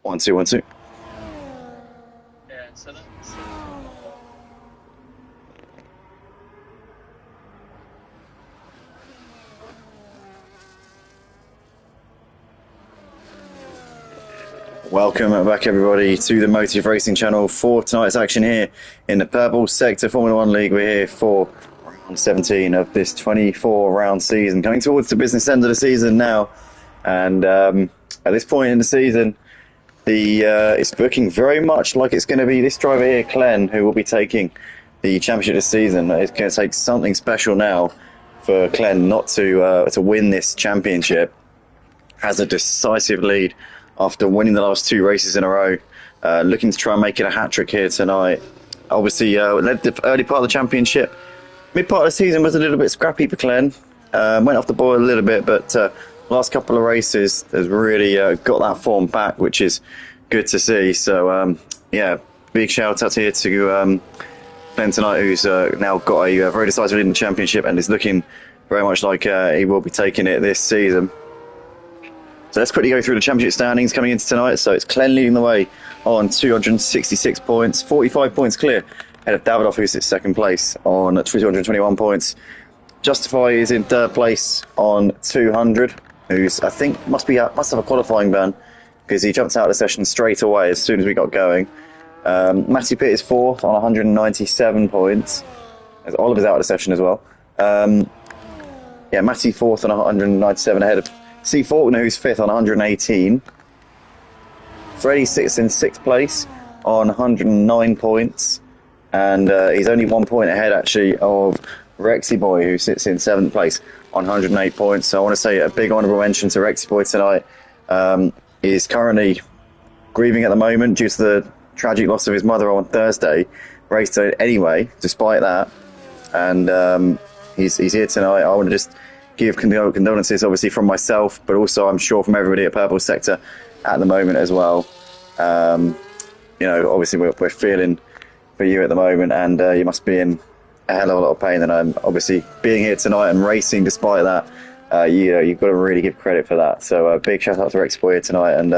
One, two, one, two. Yeah, so that's Welcome back, everybody, to the Motive Racing channel for tonight's action here in the Purple Sector Formula One League. We're here for round 17 of this 24-round season, coming towards the business end of the season now. And at this point in the season, it's looking very much like it's going to be this driver here, Glenn, who will be taking the championship this season. It's going to take something special now for Glenn not to win this championship. Has a decisive lead after winning the last two races in a row, looking to try and make it a hat-trick here tonight. Obviously, led the early part of the championship. Mid part of the season was a little bit scrappy for Glenn. Went off the boil a little bit, but last couple of races has really got that form back, which is good to see. So, yeah, big shout-out here to Glenn tonight, who's now got a very decisive lead in the championship and is looking very much like he will be taking it this season. So let's quickly go through the championship standings coming into tonight. So it's Glenn leading the way on 266 points, 45 points clear ahead of Davidoff, who's at second place on 221 points. Justify is in third place on 200, who's I think must have a qualifying ban because he jumped out of the session straight away as soon as we got going. Matty Pitt is fourth on 197 points, as Oliver's out of the session as well. Yeah, Matty fourth on 197 ahead of C. Faulkner, who's fifth on 118. Freddie sits in sixth place on 109 points. And he's only 1 point ahead, actually, of Rexy Boy, who sits in seventh place on 108 points. So I want to say a big honourable mention to Rexy Boy tonight. He's currently grieving at the moment due to the tragic loss of his mother on Thursday. Raced anyway, despite that. And he's here tonight. I want to just give condolences, obviously, from myself, but also I'm sure from everybody at Purple Sector at the moment as well. You know, obviously we're feeling for you at the moment, and you must be in a hell of a lot of pain. And I'm obviously being here tonight and racing despite that. You've got to really give credit for that. So big shout out to Rex Boy here tonight, and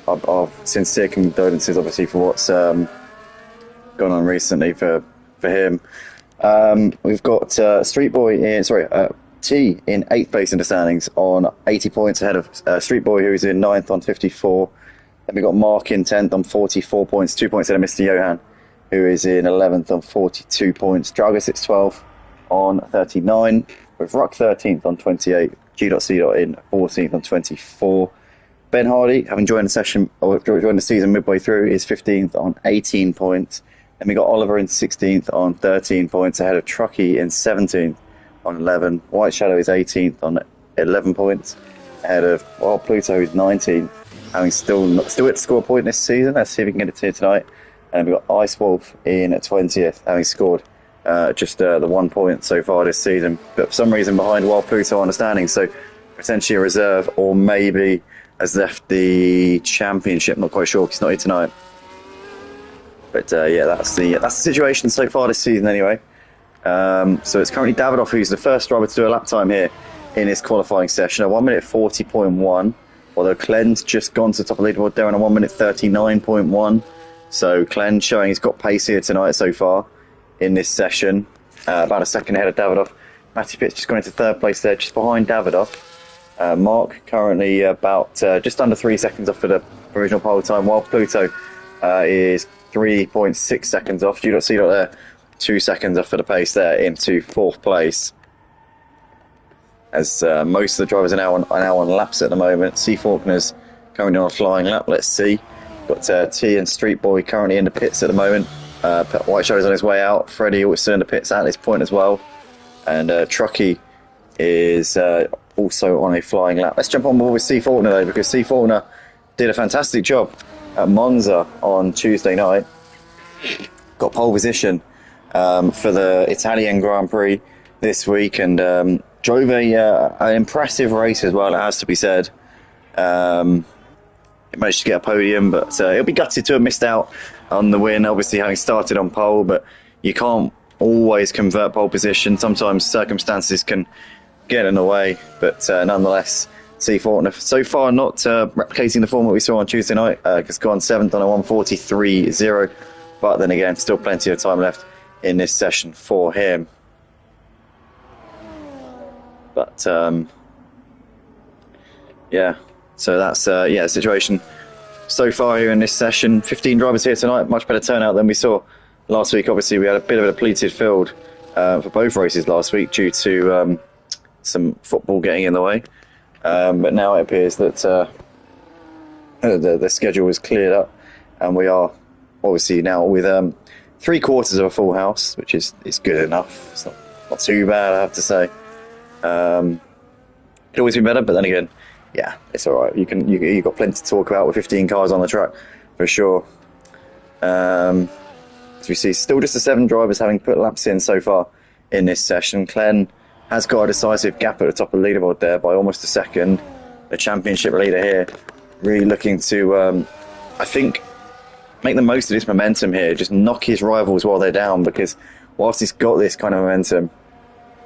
our sincere condolences, obviously, for what's gone on recently for him. We've got Street Boy in, T in 8th place in the standings on 80 points ahead of Street Boy, who's in 9th on 54. Then we've got Mark in 10th on 44 points, 2 points ahead of Mr. Johan, who is in 11th on 42 points. Drago sits 12th on 39, with Ruck 13th on 28, G.C. in 14th on 24. Ben Hardy, having joined the season midway through, is 15th on 18 points. Then we got Oliver in 16th on 13 points, ahead of Truckee in 17th on 11. White Shadow is 18th on 11 points, ahead of Wild Pluto, who's 19th, having still yet to score a point this season. Let's see if we can get it here tonight. And we've got Ice Wolf in at 20th, having scored just the 1 point so far this season, but for some reason behind Wild Pluto on the standings, so potentially a reserve, or maybe has left the championship. Not quite sure because he's not here tonight. But yeah, that's the situation so far this season anyway. So it's currently Davidoff who's the first driver to do a lap time here in his qualifying session, a 1 minute 40.1, although Glenn's just gone to the top of the leaderboard there on a 1 minute 39.1. So Glenn showing he's got pace here tonight so far in this session, about a second ahead of Davidoff. Matty Pitt's just gone into third place there, just behind Davidoff. Mark currently about just under 3 seconds off for the provisional pole time, while Pluto is 3.6 seconds off. G.C. there, 2 seconds off for the pace there into fourth place. As most of the drivers are now on laps at the moment. C. Faulkner's currently on a flying lap. Let's see. Got T and Street Boy currently in the pits at the moment. White Shadow's on his way out. Freddie also in the pits at this point as well. And Truckee is also on a flying lap. Let's jump on board with C. Faulkner though, because C. Faulkner did a fantastic job at Monza on Tuesday night. Got pole position for the Italian Grand Prix this week, and drove an impressive race as well, it has to be said. He managed to get a podium, but he'll be gutted to have missed out on the win, obviously having started on pole, but you can't always convert pole position. Sometimes circumstances can get in the way, but nonetheless, C Fortner so far not replicating the form that we saw on Tuesday night. Has gone 7th on a 1:43.0, but then again, still plenty of time left in this session for him. But yeah, so that's the situation so far here in this session. 15 drivers here tonight, much better turnout than we saw last week. Obviously, we had a bit of a depleted field for both races last week due to some football getting in the way. But now it appears that the schedule is cleared up, and we are obviously now with 3/4 of a full house, which is good enough. It's not too bad, I have to say. Could always be better, but then again, yeah, it's all right. You've got plenty to talk about with 15 cars on the track for sure. As we see, still just the 7 drivers having put laps in so far in this session. Glenn has got a decisive gap at the top of the leaderboard there by almost a second. The championship leader here really looking to, I think, make the most of this momentum here. Just knock his rivals while they're down, because whilst he's got this kind of momentum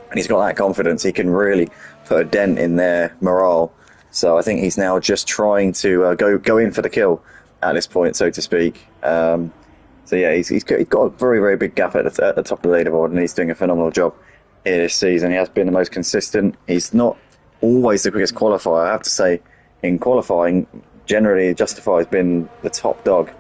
and he's got that confidence, he can really put a dent in their morale. So I think he's now just trying to go in for the kill at this point, so to speak. So yeah, he's got a very, very big gap at the top of the leaderboard, and he's doing a phenomenal job here this season. He has been the most consistent. He's not always the quickest qualifier. I have to say, in qualifying, generally Justify has been the top dog,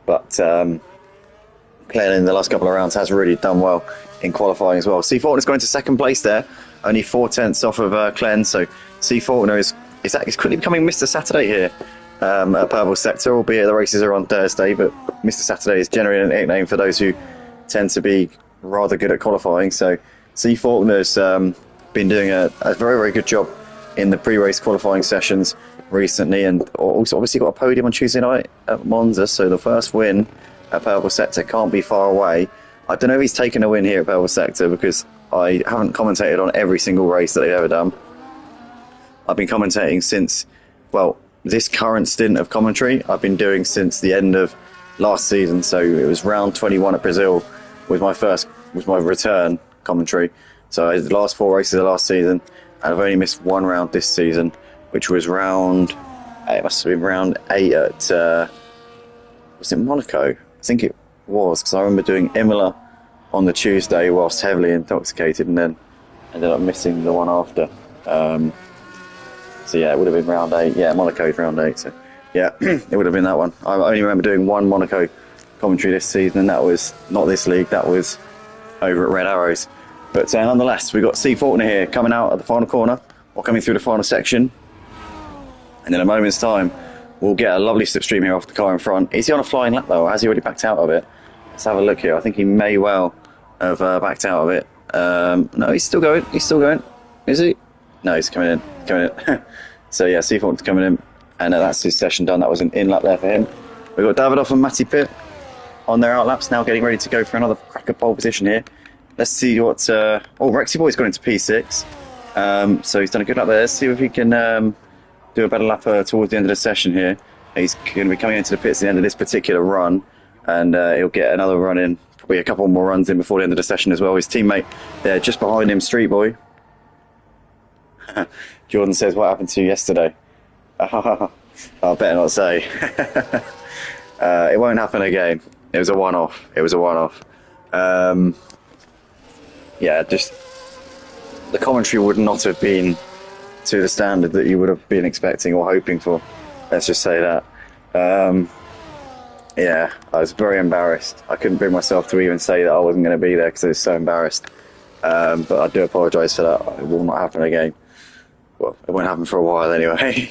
but Glenn in the last couple of rounds has really done well in qualifying as well. C Fortner is going to second place there, only 4/10 off of Glenn. So C Fortner is quickly becoming Mr. Saturday here at Purple Sector, albeit the races are on Thursday, but Mr. Saturday is generally a nickname for those who tend to be rather good at qualifying. So C Faulkner's been doing a very, very good job in the pre-race qualifying sessions recently, and also obviously got a podium on Tuesday night at Monza, so the first win at Purple Sector can't be far away. I don't know if he's taken a win here at Purple Sector, because I haven't commentated on every single race that they've ever done. I've been commentating since, well, this current stint of commentary I've been doing since the end of last season. So it was round 21 at Brazil was my return commentary. So I did the last 4 races of last season, and I've only missed 1 round this season, which was it must have been round 8 at was it Monaco? I think it was, because I remember doing Imola on the Tuesday whilst heavily intoxicated, and then ended up missing the one after. So yeah, it would have been round 8. Yeah, Monaco's round 8. So yeah, it would have been that one. I only remember doing 1 Monaco commentary this season, and that was not this league, that was over at Red Arrows. But nonetheless, we've got C Fortner here coming out at the final corner, or coming through the final section. And in a moment's time, we'll get a lovely slipstream here off the car in front. Is he on a flying lap though, or has he already backed out of it? Let's have a look here. I think he may well have backed out of it. No, he's still going. He's still going. Is he? No, he's coming in. So yeah, C Fortner's coming in, and that's his session done. That was an in lap there for him. We've got Davidoff and Matty Pitt on their out laps now, getting ready to go for another cracker pole position here. Let's see what. Rexy Boy's gone into P6, so he's done a good lap there. Let's see if he can do a better lap towards the end of the session here. He's going to be coming into the pits at the end of this particular run, and he'll get another run in, probably a couple more runs in before the end of the session as well. His teammate there just behind him, Street Boy. Jordan says, what happened to you yesterday? I better not say. It won't happen again. It was a one-off. Yeah, just the commentary would not have been to the standard that you would have been expecting or hoping for. Let's just say that. Yeah, I was very embarrassed. I couldn't bring myself to even say that I wasn't going to be there because I was so embarrassed. But I do apologise for that. It will not happen again. Well, it won't happen for a while anyway.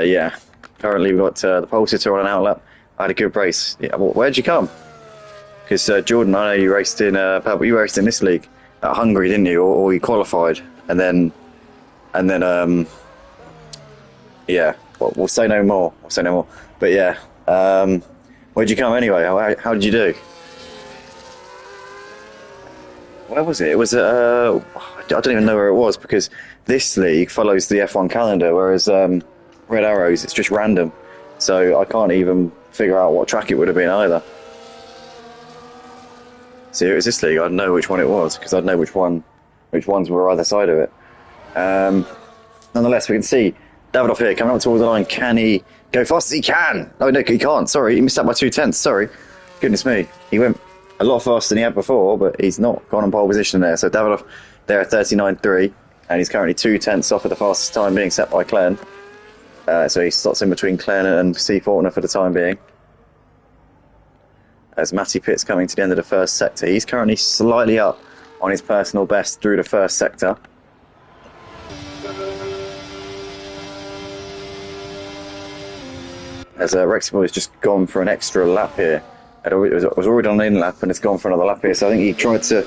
Yeah, currently we've got the pole sitter on an outlap. I had a good race. Yeah, well, where'd you come? Because Jordan, I know you raced in you raced in this league at Hungary, didn't you? Or you qualified, and then yeah. Well, we'll say no more. But yeah, where'd you come anyway? How did you do? Where was it? It was I don't even know where it was, because this league follows the F1 calendar, whereas Red Arrows, it's just random. So I can't even figure out what track it would have been either. See, it was this league. I'd know which one it was, because I'd know which ones were either side of it. Nonetheless, we can see Davidoff here coming up towards the line. Can he go fast as he can? Oh, no, he can't. Sorry, he missed out by 2/10. Sorry. Goodness me. He went a lot faster than he had before, but he's not gone on pole position there. So Davidoff there at 39.3, and he's currently 2/10 off of the fastest time being set by Clen. So he slots in between Clen and C. Faulkner for the time being. As Matty Pitt's coming to the end of the first sector. He's currently slightly up on his personal best through the first sector. As Rexy has just gone for an extra lap here. It was already on an in lap and it's gone for another lap here. So I think he tried to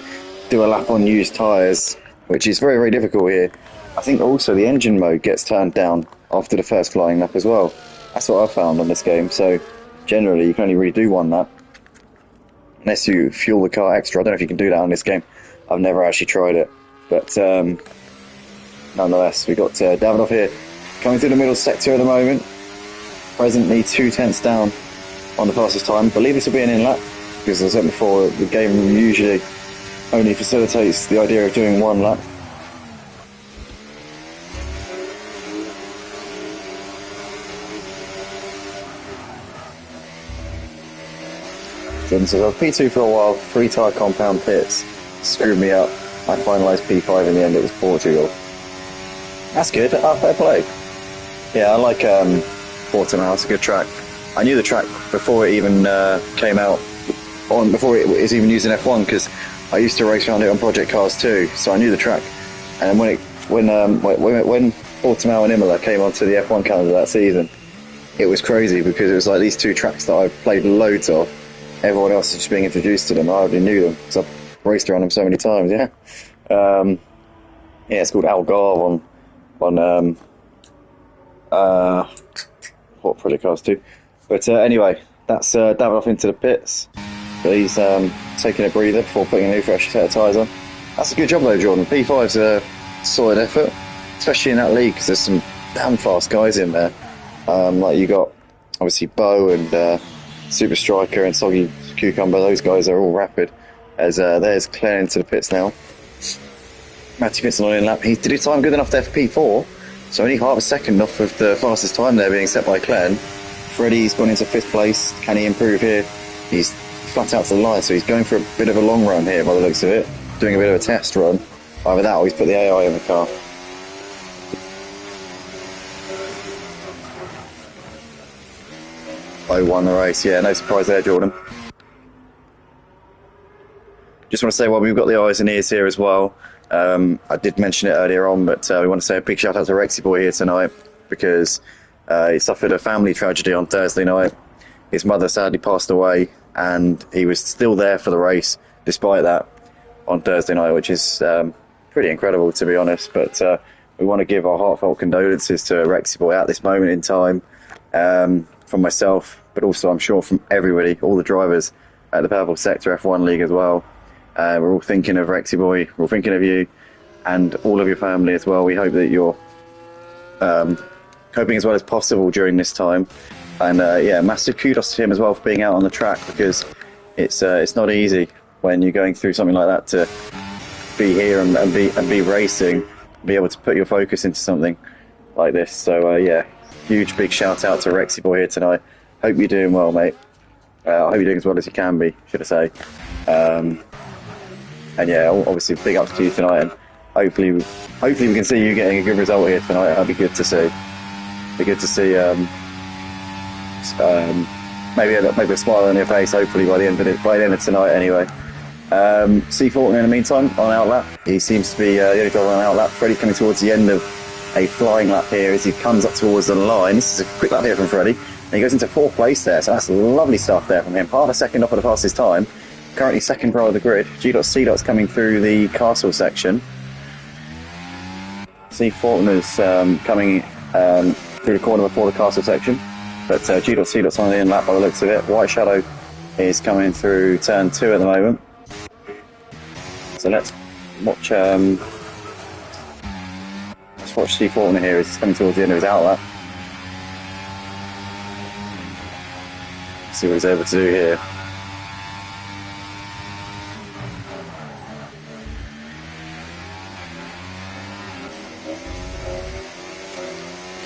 do a lap on used tyres, which is very, very difficult here. I think also the engine mode gets turned down after the first flying lap as well. That's what I found on this game. So generally you can only really do one lap unless you fuel the car extra. I don't know if you can do that on this game. I've never actually tried it. But nonetheless, we've got Davidoff here coming through the middle sector at the moment. Presently 2/10 down on the fastest time. I believe this will be an in-lap, because as I said before, the game usually only facilitates the idea of doing one lap. Jordan says, I was P2 for a while, 3 tyre compound pits, screwed me up. I finalised P5 in the end, it was Portugal. That's good, fair play. Yeah, I like Portimao, it's a good track. I knew the track before it even came out, before it was even used in F1, because I used to race around it on Project Cars too, so I knew the track. And when Portimao and Imola came onto the F1 calendar that season, it was crazy because it was like these two tracks that I played loads of. Everyone else is just being introduced to them. I already knew them because I've raced around them so many times. Yeah, yeah, it's called Algarve on what Project Cars too. But anyway, that's Davidoff into the pits. But he's taking a breather before putting a new fresh set of tyres on. That's a good job though, Jordan. P5's a solid effort, especially in that league because there's some damn fast guys in there. Like you got obviously Bo and Super Striker and Soggy Cucumber. Those guys are all rapid. As there's Claire into the pits now. Matty Pitt's on in lap. Did his time good enough there for P4? So only half a second off of the fastest time there being set by Clen. Freddie's gone into 5th place. Can he improve here? He's flat out to the line, so he's going for a bit of a long run here by the looks of it. Doing a bit of a test run. Either that or he's put the AI in the car. Bo won the race, yeah, no surprise there, Jordan. Just want to say, well, we've got the eyes and ears here as well. I did mention it earlier on, but we want to say a big shout out to Rexy Boy here tonight because he suffered a family tragedy on Thursday night. His mother sadly passed away, and he was still there for the race despite that on Thursday night, which is pretty incredible to be honest. But we want to give our heartfelt condolences to Rexy Boy at this moment in time, from myself, but also I'm sure from everybody, all the drivers at the Purple Sector F1 League as well. We're all thinking of Rexy Boy, we're all thinking of you and all of your family as well. We hope that you're coping as well as possible during this time. And yeah, massive kudos to him as well for being out on the track, because it's not easy when you're going through something like that to be here and be racing, be able to put your focus into something like this. So yeah, huge big shout out to Rexy Boy here tonight. Hope you're doing well, mate. I hope you're doing as well as you can be, should I say. And yeah, obviously big ups to you tonight, and hopefully we can see you getting a good result here tonight. That'd be good to see. Be good to see maybe a smile on your face. Hopefully by the end of tonight, anyway. C. Faulkner in the meantime on outlap. He seems to be the only driver on outlap. Freddie coming towards the end of a flying lap here as he comes up towards the line. This is a quick lap here from Freddie, and he goes into 4th place there. So that's lovely stuff there from him. Half a second off of the fastest time. Currently 2nd row of the grid. G.C.'s coming through the castle section. C. Faulkner's coming through the corner before the castle section. But G.C.'s on the in lap by the looks of it. White Shadow is coming through turn 2 at the moment. So let's watch Steve Faulkner here as he's coming towards the end of his outlap. See what he's able to do here.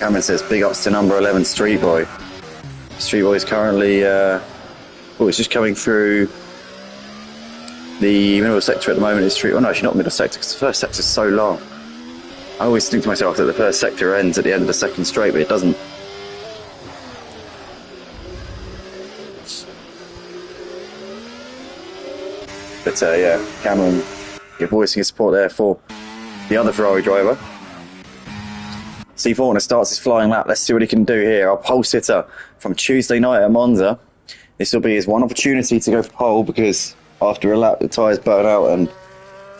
Cameron says, big ups to number 11, Street Boy. Street Boy is currently, it's just coming through the middle sector at the moment. Is Street, no, actually not middle sector, because the first sector is so long. I always think to myself that the first sector ends at the end of the second straight, but it doesn't. But yeah, Cameron voicing his support there for the other Ferrari driver. C4 starts his flying lap. Let's see what he can do here. Our pole sitter from Tuesday night at Monza. This will be his one opportunity to go for pole, because after a lap the tyres burn out and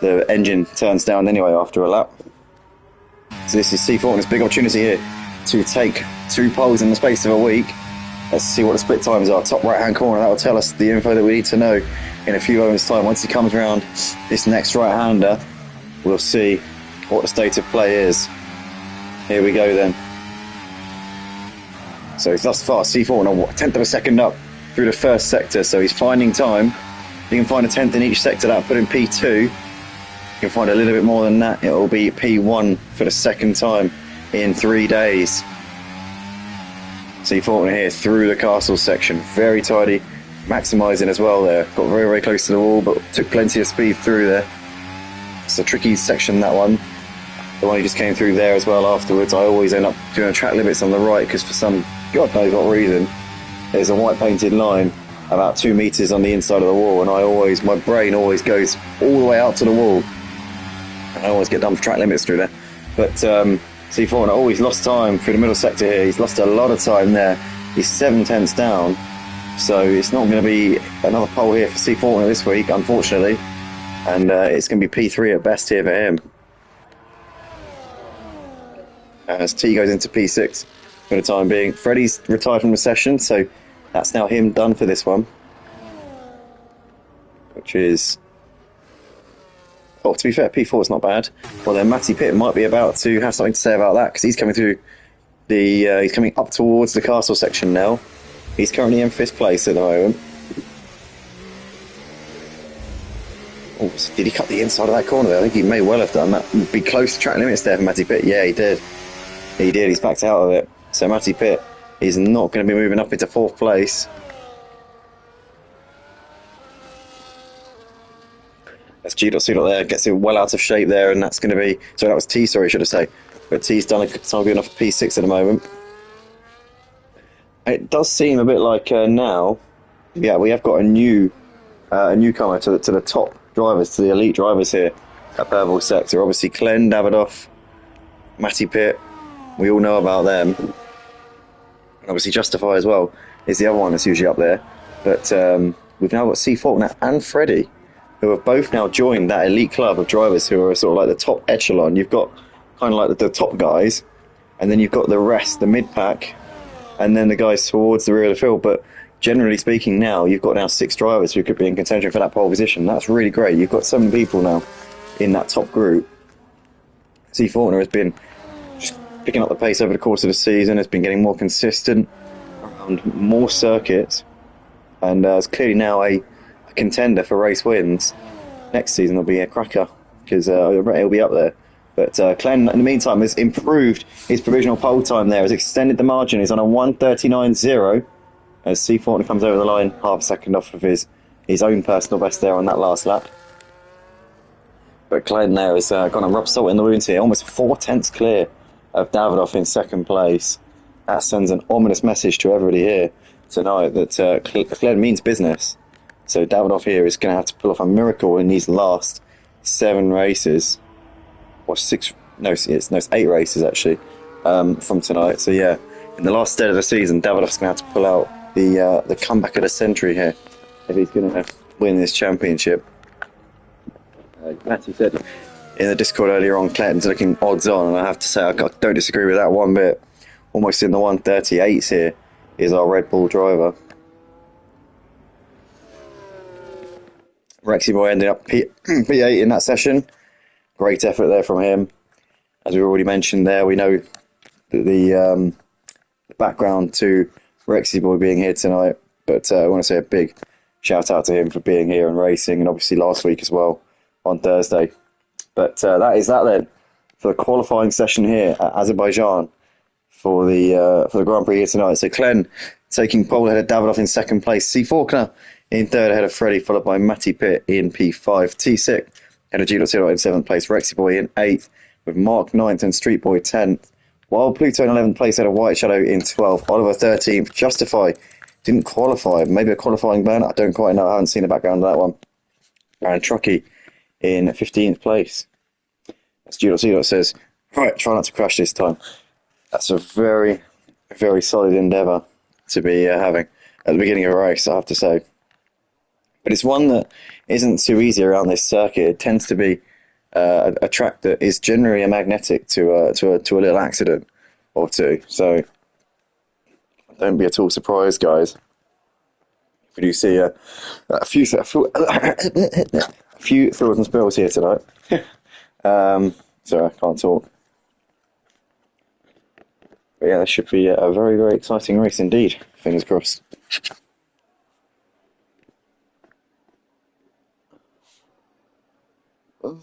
the engine turns down anyway after a lap. So this is C4's big opportunity here to take 2 poles in the space of a week. Let's see what the split times are. Top right hand corner, that will tell us the info that we need to know in a few moments time. Once he comes around this next right hander, we'll see what the state of play is. Here we go then. So thus far C4 a 1/10 of a second up through the first sector, so he's finding time. He can find a 10th in each sector. That'll put him P2. You can find a little bit more than that, it will be P1 for the second time in 3 days. C4 here through the castle section, very tidy, maximising as well there. Got very, very close to the wall, but took plenty of speed through there. It's a tricky section, that one. The one he just came through there as well afterwards. I always end up doing a track limits on the right, because for some God knows what reason, there's a white painted line about 2 meters on the inside of the wall, and my brain always goes all the way out to the wall. I always get done for track limits through there. But C4 he's lost time through the middle sector here. He's lost a lot of time there. He's 7/10 down, so it's not going to be another pole here for C4 this week, unfortunately, and it's going to be P3 at best here for him, as T goes into P6 for the time being. Freddie's retired from the session, so that's now him done for this one, which is, to be fair, P4 is not bad. Well, then Matty Pitt might be about to have something to say about that, because he's coming through the he's coming up towards the castle section now. He's currently in 5th place at the moment. Oh, did he cut the inside of that corner there? I think he may well have done that. Would be close to track limits there for Matty Pitt. Yeah, he did. He did. He's backed out of it. So Matty Pitt is not going to be moving up into 4th place. That's G.C. there, gets it well out of shape there, and that's going to be... So that was T, sorry, I should have said. But T's done a time good enough for P6 at the moment. It does seem a bit like now, yeah, we have got a newcomer to the top drivers, to the elite drivers here at Purple Sector. Obviously, Glenn, Davidoff, Matty Pitt, we all know about them. And obviously, Justify as well is the other one that's usually up there. But we've now got C. Faulkner and Freddie, who have both now joined that elite club of drivers who are sort of like the top echelon. You've got kind of like the top guys, and then you've got the rest, the mid-pack, and then the guys towards the rear of the field. But generally speaking now, you've got now 6 drivers who could be in contention for that pole position. That's really great. You've got so many people now in that top group. C. Faulkner has been just picking up the pace over the course of the season, has been getting more consistent around more circuits, and is clearly now a contender for race wins. Next season will be a cracker, because he'll be up there. But Glenn, in the meantime, has improved his provisional pole time there, has extended the margin. He's on a 1:39.0 as C. Faulkner comes over the line, half a second off of his own personal best there on that last lap. But Glenn there has gone and rubbed salt in the wounds here, almost 4/10 clear of Davidoff in 2nd place. That sends an ominous message to everybody here tonight that Glenn means business. So Davidoff here is going to have to pull off a miracle in these last 7 races. Or 6, no, it's 8 races actually, from tonight. So yeah, in the last stage of the season, Davidoff's going to have to pull out the comeback of the century here if he's going to win this championship. Matty said in the Discord earlier on, Clayton's looking odds on, and I have to say I don't disagree with that one bit. Almost in the 1:38s here is our Red Bull driver. Rexy Boy ended up P8 in that session. Great effort there from him. As we already mentioned there, we know that the background to Rexy Boy being here tonight, but I want to say a big shout out to him for being here and racing, and obviously last week as well on Thursday. But that is that then for the qualifying session here at Azerbaijan for the Grand Prix here tonight. So Glenn taking pole ahead of Davidoff in second place. C. Faulkner in third ahead of Freddie, followed by Matty Pitt in P5. T6 ahead of G.Zero in seventh place. Rexy Boy in eighth, with Mark ninth and Street Boy 10th. While Pluto in 11th place ahead of White Shadow in 12th. Oliver 13th. Justify didn't qualify. Maybe a qualifying burn. I don't quite know. I haven't seen the background of that one. And Truckee in 15th place. As G.Zero says, right, try not to crash this time. That's a very, very solid endeavour to be having at the beginning of a race, I have to say. But it's one that isn't too easy around this circuit. It tends to be a track that is generally a magnetic to a little accident or two. So don't be at all surprised, guys, if we do see a few thrills and spills here tonight. Sorry, I can't talk. But yeah, this should be a very, very exciting race indeed. Fingers crossed. Oh.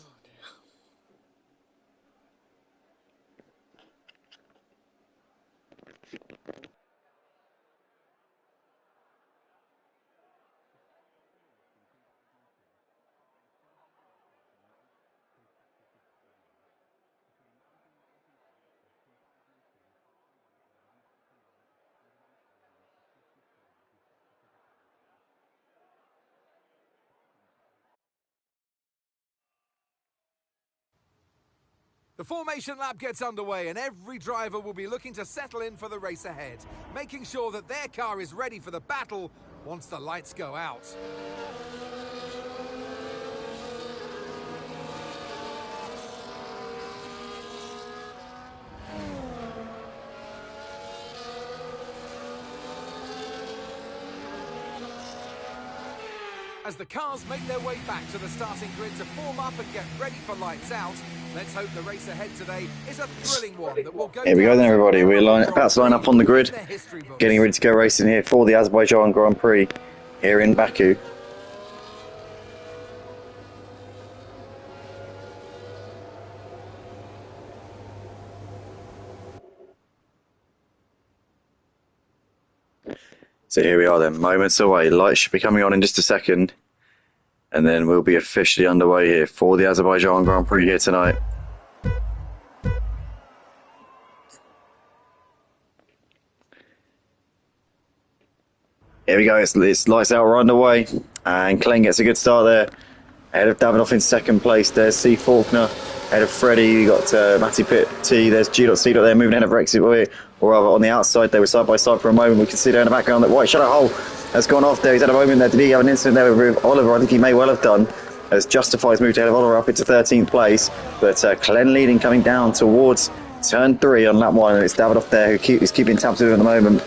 The formation lap gets underway and every driver will be looking to settle in for the race ahead, making sure that their car is ready for the battle once the lights go out. As the cars make their way back to the starting grid to form up and get ready for lights out, let's hope the race ahead today is a thrilling one that will go. Here we go then, everybody. We're about to line up on the grid, getting ready to go racing here for the Azerbaijan Grand Prix here in Baku. So here we are then, moments away. Lights should be coming on in just a second. And then we'll be officially underway here for the Azerbaijan Grand Prix here tonight. Here we go, it's lights out, we're underway. And Klein gets a good start there. Ahead of Davidoff in second place. There's C. Faulkner. Ahead of Freddie, you got Matty Pitt T. There's G.C. there moving ahead of Rexy Boy. Or rather on the outside, they were side by side for a moment. We can see there in the background that White Shadow Hole has gone off there. He's had a moment there. Did he have an incident there with Oliver? I think he may well have done. As Justify's moved ahead of Oliver up into 13th place. But Glenn leading coming down towards turn 3 on lap 1. And it's Davidoff there who is keeping tabs with him at the moment.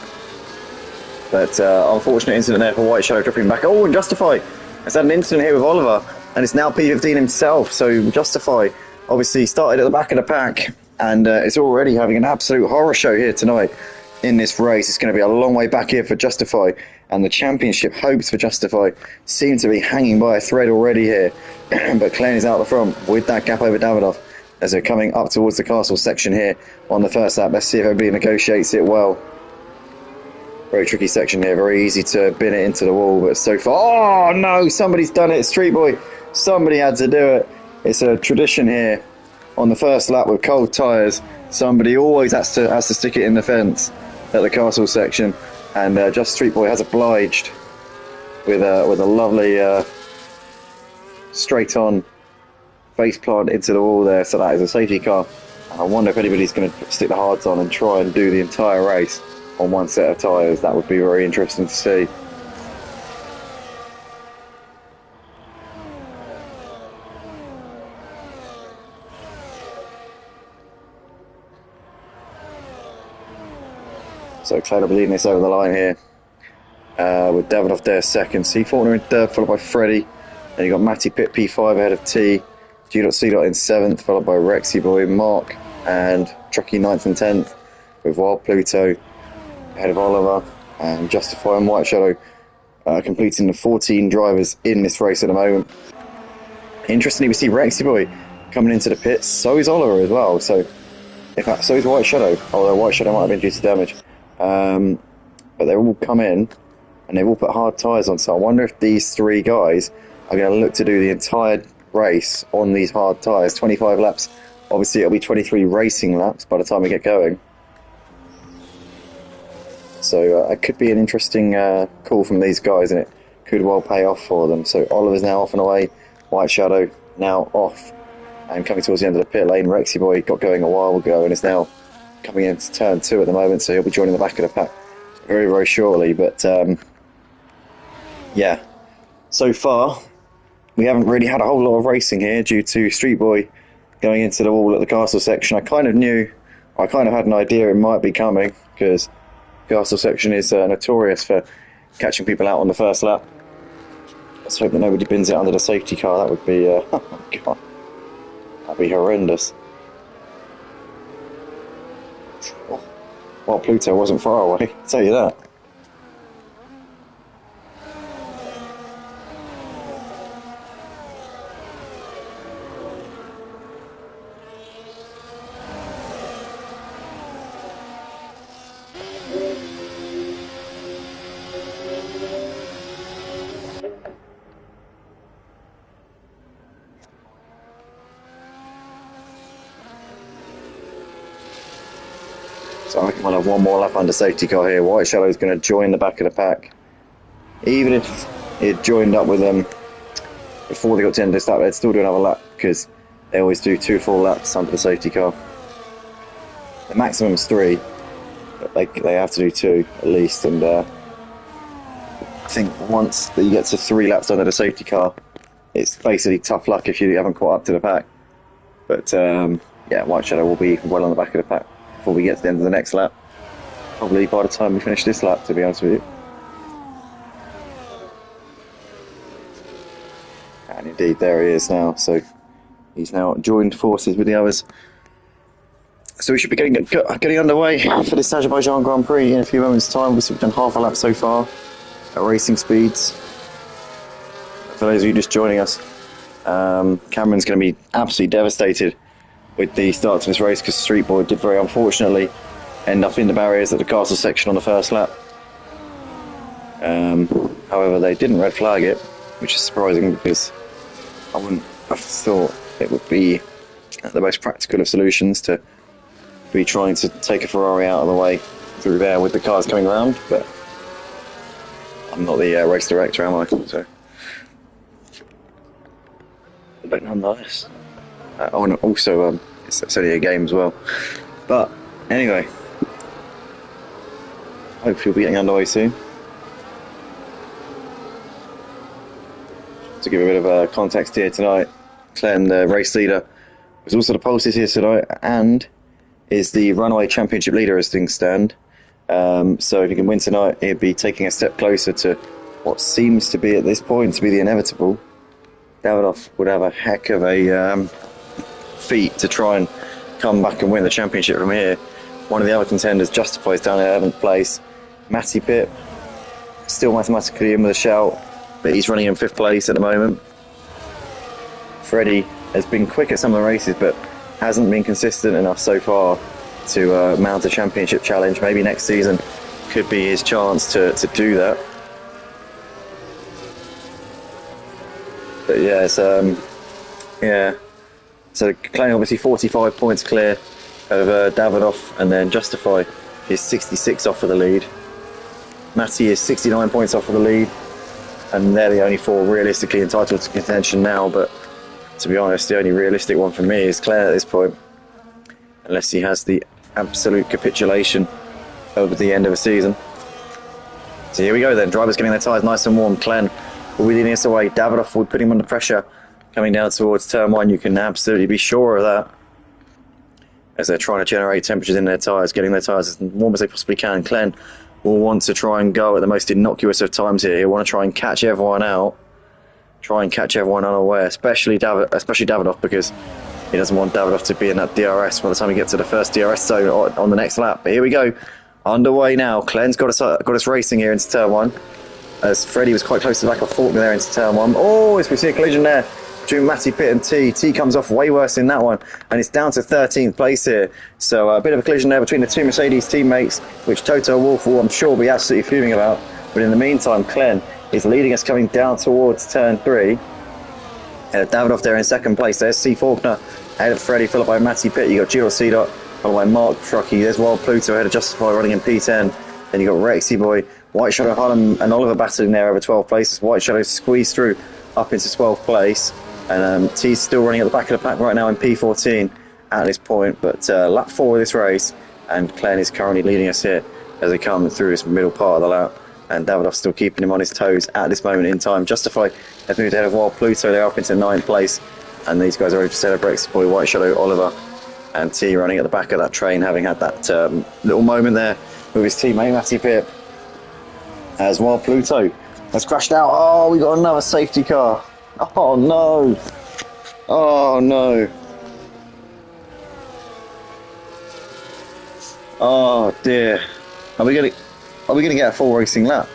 But unfortunate incident there for White Shadow dropping back. Oh, and Justify has had an incident here with Oliver. And it's now P15 himself. So Justify obviously started at the back of the pack. And it's already having an absolute horror show here tonight in this race. It's going to be a long way back here for Justify. And the championship hopes for Justify seem to be hanging by a thread already here. But Glenn is out the front with that gap over Davidoff as they're coming up towards the castle section here on the first lap. Let's see if everybody negotiates it well. Very tricky section here, very easy to bin it into the wall, but so far, oh no, somebody's done it, Street Boy, somebody had to do it. It's a tradition here on the first lap with cold tyres. Somebody always has to stick it in the fence at the castle section, and just Street Boy has obliged with a lovely straight on face plant into the wall there. So that is a safety car. And I wonder if anybody's going to stick the hards on and try and do the entire race on one set of tyres. That would be very interesting to see. So Clayton leading this over the line here with Davidoff there second. C. Faulkner in third, followed by Freddie. Then you got Matty Pitt P5 ahead of T. G.C. in 7th, followed by Rexy Boy, Mark, and Truckee 9th and 10th, with Wild Pluto ahead of Oliver, and Justify and White Shadow completing the 14 drivers in this race at the moment. Interestingly, we see Rexy Boy coming into the pits, so is Oliver as well. So In fact, so is White Shadow, although White Shadow might have been due to damage. But they've all come in, and they've all put hard tyres on, so I wonder if these three guys are going to look to do the entire race on these hard tyres, 25 laps. Obviously, it'll be 23 racing laps by the time we get going. So it could be an interesting call from these guys, and it could well pay off for them. So Oliver's now off and away, White Shadow now off, and coming towards the end of the pit lane. Rexy Boy got going a while ago and is now coming into turn 2 at the moment, so he'll be joining the back of the pack very, very shortly. But yeah, so far we haven't really had a whole lot of racing here due to Street Boy going into the wall at the castle section. I kind of had an idea it might be coming, because castle section is notorious for catching people out on the first lap. Let's hope that nobody bins it under the safety car. That would be oh my god, that'd be horrendous. Well, Pluto wasn't far away, I'll tell you that. So I reckon we'll have one more lap under safety car here. White Shadow is going to join the back of the pack. Even if it joined up with them before they got to the end of this lap, they'd still do another lap, because they always do 2 full laps under the safety car. The maximum is 3, but they have to do 2 at least. And I think once you get to 3 laps under the safety car, it's basically tough luck if you haven't caught up to the pack. But yeah, White Shadow will be well on the back of the pack before we get to the end of the next lap. Probably by the time we finish this lap, to be honest with you. And indeed, there he is now. So he's now joined forces with the others. So we should be getting underway for this Azerbaijan Grand Prix in a few moments' time. Obviously, we've done half a lap so far at racing speeds. For those of you just joining us, Cameron's going to be absolutely devastated with the start to this race, because Street Boy did very unfortunately end up in the barriers at the castle section on the first lap. However, they didn't red flag it, which is surprising, because I wouldn't have thought it would be the most practical of solutions to be trying to take a Ferrari out of the way through there with the cars coming around. But I'm not the race director, am I? So, but nonetheless. Oh, and also, it's only a game as well. But anyway, hopefully we'll be getting underway soon. To give a bit of context here tonight, Glenn, the race leader, was also the pulses here tonight, and is the runaway championship leader as things stand. So if he can win tonight, he'd be taking a step closer to what seems to be at this point to be the inevitable. Davidoff would have a heck of a feat to try and come back and win the championship from here. One of the other contenders, Justifies, down in 11th place. Matty Pitt still mathematically in with a shout, but he's running in 5th place at the moment. Freddie has been quick at some of the races, but hasn't been consistent enough so far to mount a championship challenge. Maybe next season could be his chance to do that. But yeah, it's, yeah. So Clay obviously 45 points clear of Davidoff, and then Justify is 66 off of the lead. Matty is 69 points off of the lead, and they're the only 4 realistically entitled to contention now. But to be honest, the only realistic one for me is Claire at this point, unless he has the absolute capitulation over the end of the season. So here we go then, drivers getting their tyres nice and warm. Glenn will be leading us away. Davidoff will put him under pressure coming down towards turn 1. You can absolutely be sure of that, as they're trying to generate temperatures in their tyres, getting their tyres as warm as they possibly can. Glenn will want to try and go at the most innocuous of times here. He'll want to try and catch everyone out, try and catch everyone unaware, especially Davidoff, because he doesn't want Davidoff to be in that DRS by the time he gets to the first DRS zone on the next lap. But here we go, underway now. Glenn's got us racing here into turn 1, as Freddie was quite close to the back of Faulkner there into turn 1. Oh, as we see a collision there between Matty Pitt and T. T comes off way worse in that one, and it's down to 13th place here. So a bit of a collision there between the two Mercedes teammates, which Toto Wolff will, I'm sure, will be absolutely fuming about. But in the meantime, Glenn is leading us coming down towards turn 3. Davidoff there in second place. There's C. Faulkner ahead of Freddie, followed by Matty Pitt. You got Giro C. Followed by Mark Truckee. There's Wild Pluto ahead of Justify running in P10. Then you got Rexy Boy, White Shadow, Harlem, and Oliver battling there over 12 places. White Shadow squeezed through up into 12th place. And T's still running at the back of the pack right now in P14 at this point. But lap 4 of this race, and Glenn is currently leading us here as they come through this middle part of the lap. And Davidoff still keeping him on his toes at this moment in time. Justify has moved ahead of Wild Pluto. They're up into 9th place. And these guys are over to celebrate. Rexy Boy, White Shadow, Oliver, and T running at the back of that train, having had that little moment there with his teammate Matty Pitt. As Wild Pluto has crashed out. Oh, we got another safety car. Oh no. Oh no. Oh dear. Are we gonna get a full racing lap?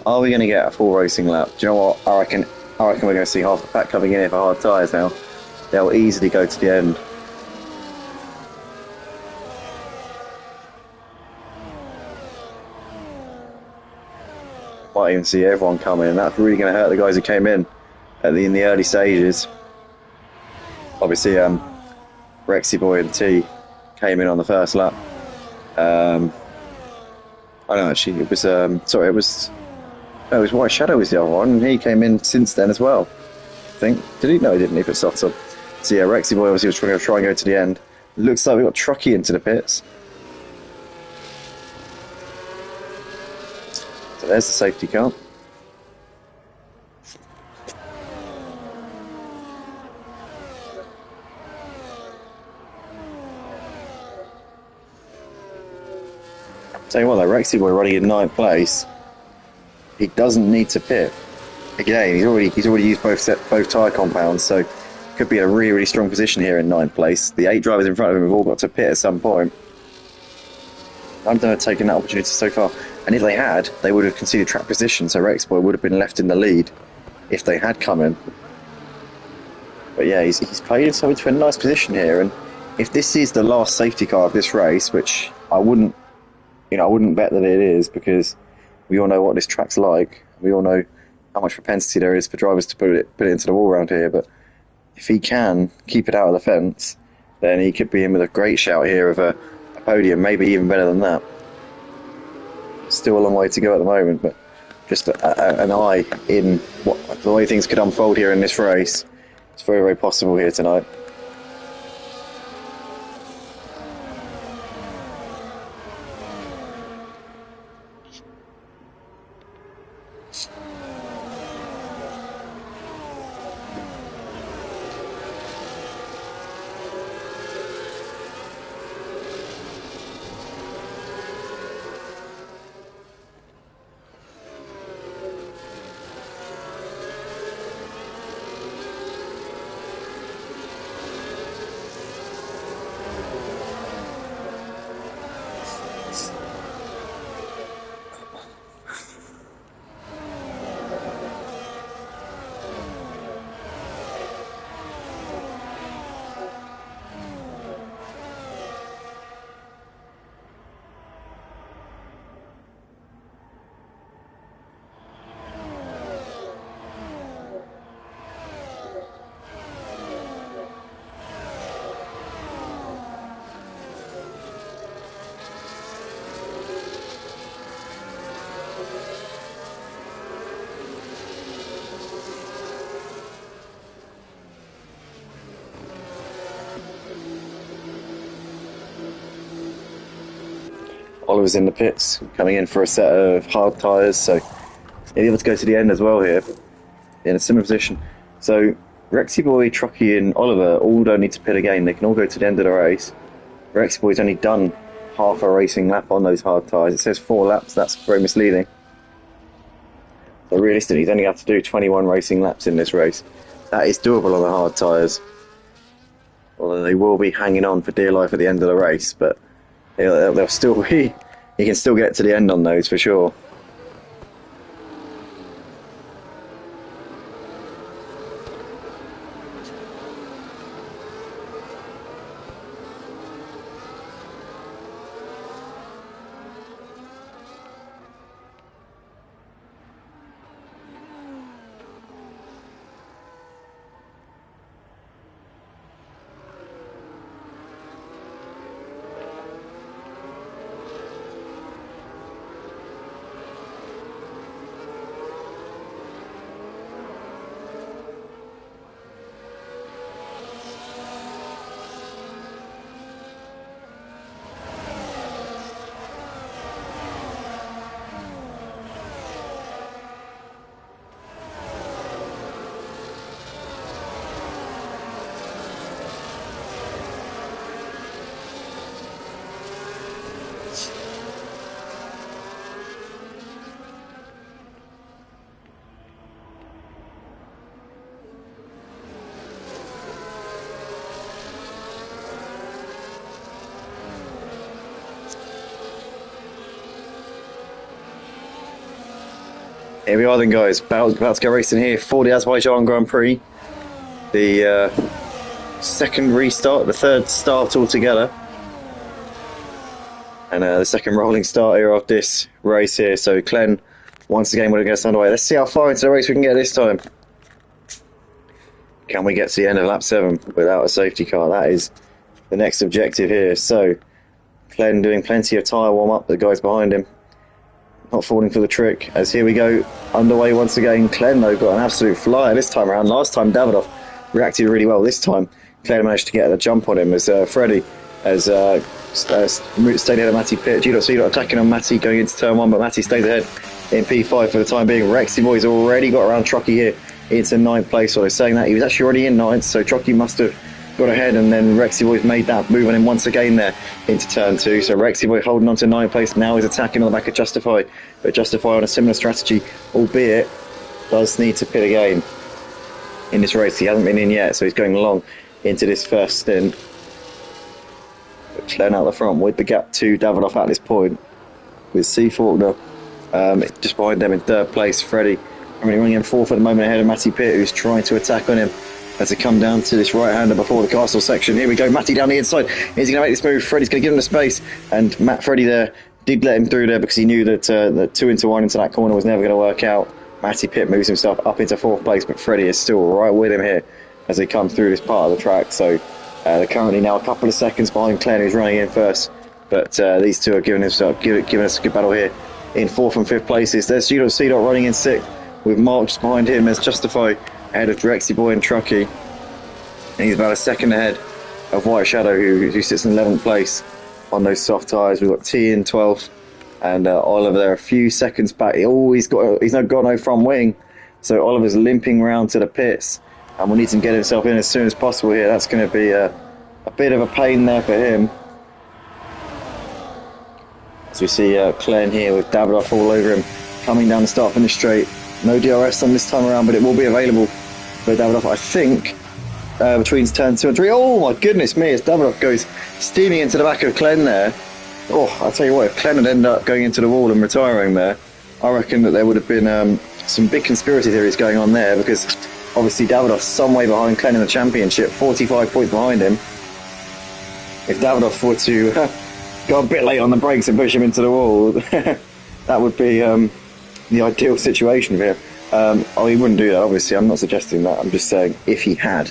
Are we gonna get a full racing lap? Do you know what? I reckon we're gonna see half the pack coming in here for hard tyres now. They'll easily go to the end. Might even see everyone coming, and that's really going to hurt the guys who came in in the early stages. Obviously, Rexy Boy and T came in on the first lap. I don't know, actually, it was it was White Shadow was the other one, and he came in since then as well. I think. Did he? No, he didn't. He put softs on. So yeah, Rexy Boy obviously was trying to go to the end. Looks like we got Truckee into the pits. So there's the safety car. Tell you what though, Rexy Boy running in 9th place, he doesn't need to pit. Again, he's already used both tyre compounds, so could be in a really strong position here in 9th place. The 8 drivers in front of him have all got to pit at some point. I don't have taken that opportunity so far. And if they had, they would have conceded track position, so Rexy Boy would have been left in the lead if they had come in. But yeah, he's played himself into a nice position here, and if this is the last safety car of this race, which I wouldn't bet that it is, because we all know what this track's like. We all know how much propensity there is for drivers to put it into the wall around here, but if he can keep it out of the fence, then he could be in with a great shout here of a podium, maybe even better than that. Still a long way to go at the moment, but just an eye in the way things could unfold here in this race. It's very, very possible here tonight. Oliver's in the pits, coming in for a set of hard tyres, so he'll be able to go to the end as well here, in a similar position. So Rexy Boy, Truckee and Oliver all don't need to pit again, they can all go to the end of the race. Rexy Boy's only done half a racing lap on those hard tyres. It says 4 laps, that's very misleading. So realistically, he's only have to do 21 racing laps in this race. That is doable on the hard tyres. Although they will be hanging on for dear life at the end of the race, but they'll still be, you can still get to the end on those for sure. Here we are then, guys. About to go racing here for the Azerbaijan Grand Prix. The second restart, the third start altogether. And the second rolling start here of this race here. So Glenn, once again, we're going to get underway. Let's see how far into the race we can get this time. Can we get to the end of lap 7 without a safety car? That is the next objective here. So Glenn doing plenty of tyre warm up. The guys behind him not falling for the trick, as here we go, underway once again. Glenn, though, got an absolute flyer this time around. Last time Davidoff reacted really well. This time Glenn managed to get a jump on him as Freddie has stayed ahead of Matty Pitt. G.C. attacking on Matty going into turn 1, but Matty stays ahead in P5 for the time being. Rexy Boy's already got around Truckee here into 9th place. So I was saying that he was actually already in 9th, so Truckee must have got ahead, and then Rexy Boy's made that move on him once again there into turn 2. So Rexy Boy holding on to 9th place now, is attacking on the back of Justify, but Justify on a similar strategy, albeit does need to pit again in this race. He hasn't been in yet, so he's going long into this first stint. But Glenn out the front with the gap to Davidoff at this point, with C. Faulkner just behind them in 3rd place. Freddie running in 4th at the moment ahead of Matty Pitt, who's trying to attack on him as they come down to this right-hander before the castle section. Here we go, Matty down the inside. Is he going to make this move? Freddie's going to give him the space, and Freddie there did let him through there because he knew that the 2 into 1 into that corner was never going to work out. Matty Pitt moves himself up into 4th place, but Freddie is still right with him here as they come through this part of the track. So they're currently now a couple of seconds behind Glenn, who's running in first, but these two are giving us a good battle here in 4th and 5th places. There's G.C. running in 6th, with Mark just behind him as Justify ahead of Rexy Boy and Truckee. And he's about a second ahead of White Shadow, who sits in 11th place on those soft tyres. We've got T in 12th, and Oliver there a few seconds back. He's not got no front wing, so Oliver's limping round to the pits, and we need to get himself in as soon as possible here. That's going to be a bit of a pain there for him. As we see Glenn here with Davidoff all over him, coming down the start finish straight. No DRS on this time around, but it will be available for Davidoff, I think, between turn 2 and 3. Oh my goodness me, as Davidoff goes steaming into the back of Glenn there. Oh, I'll tell you what, if Glenn had ended up going into the wall and retiring there, I reckon that there would have been some big conspiracy theories going on there, because obviously Davidoff's some way behind Glenn in the championship, 45 points behind him. If Davidoff were to go a bit late on the brakes and push him into the wall, that would be the ideal situation for him. Oh, he wouldn't do that, obviously. I'm not suggesting that. I'm just saying if he had.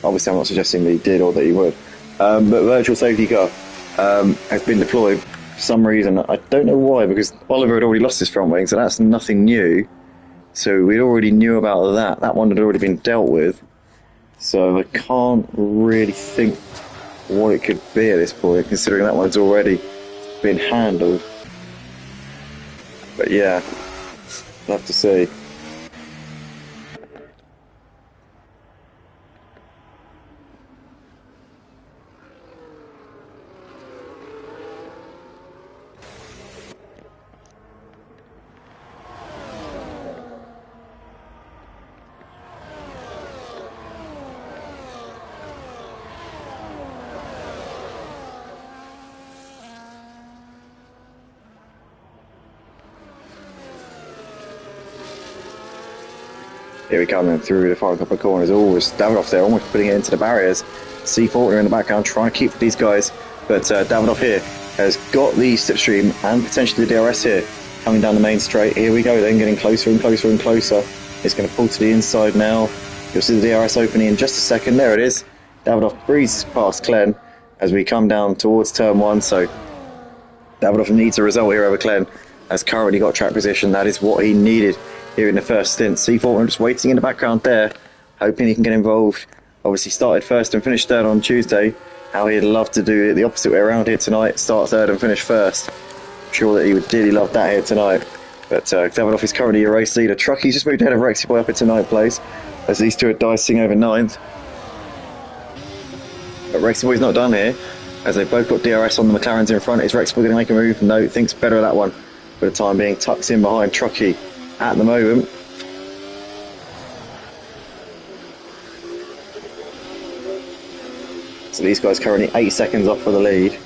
Obviously, I'm not suggesting that he did or that he would. But virtual safety car has been deployed for some reason. I don't know why, because Oliver had already lost his front wing, so that's nothing new. So we already knew about that. That one had already been dealt with. So I can't really think what it could be at this point, considering that one's already been handled. But yeah, we'll have to see. Here we come in through the final couple of corners. Always Davidoff there, almost putting it into the barriers. C. Faulkner in the background trying to keep these guys, but Davidoff here has got the slipstream and potentially the DRS here coming down the main straight. Here we go then, getting closer and closer and closer. It's going to pull to the inside now. You'll see the DRS opening in just a second. There it is. Davidoff breezes past Glenn as we come down towards turn 1. So Davidoff needs a result here over Glenn. Has currently got track position. That is what he needed here in the first stint. C. Faulkner just waiting in the background there, hoping he can get involved. Obviously started first and finished third on Tuesday. How he'd love to do it the opposite way around here tonight, start third and finish first. I'm sure that he would dearly love that here tonight. But Davidoff is currently a race leader. Truckee's just moved ahead of Rexy Boy up into 9th place, as these two are dicing over 9th. But Rexy Boy's not done here, as they've both got DRS on the McLarens in front. Is Rexy Boy going to make a move? No, thinks better of that one. For the time being, tucks in behind Truckee at the moment. So these guys currently 8 seconds off for the lead,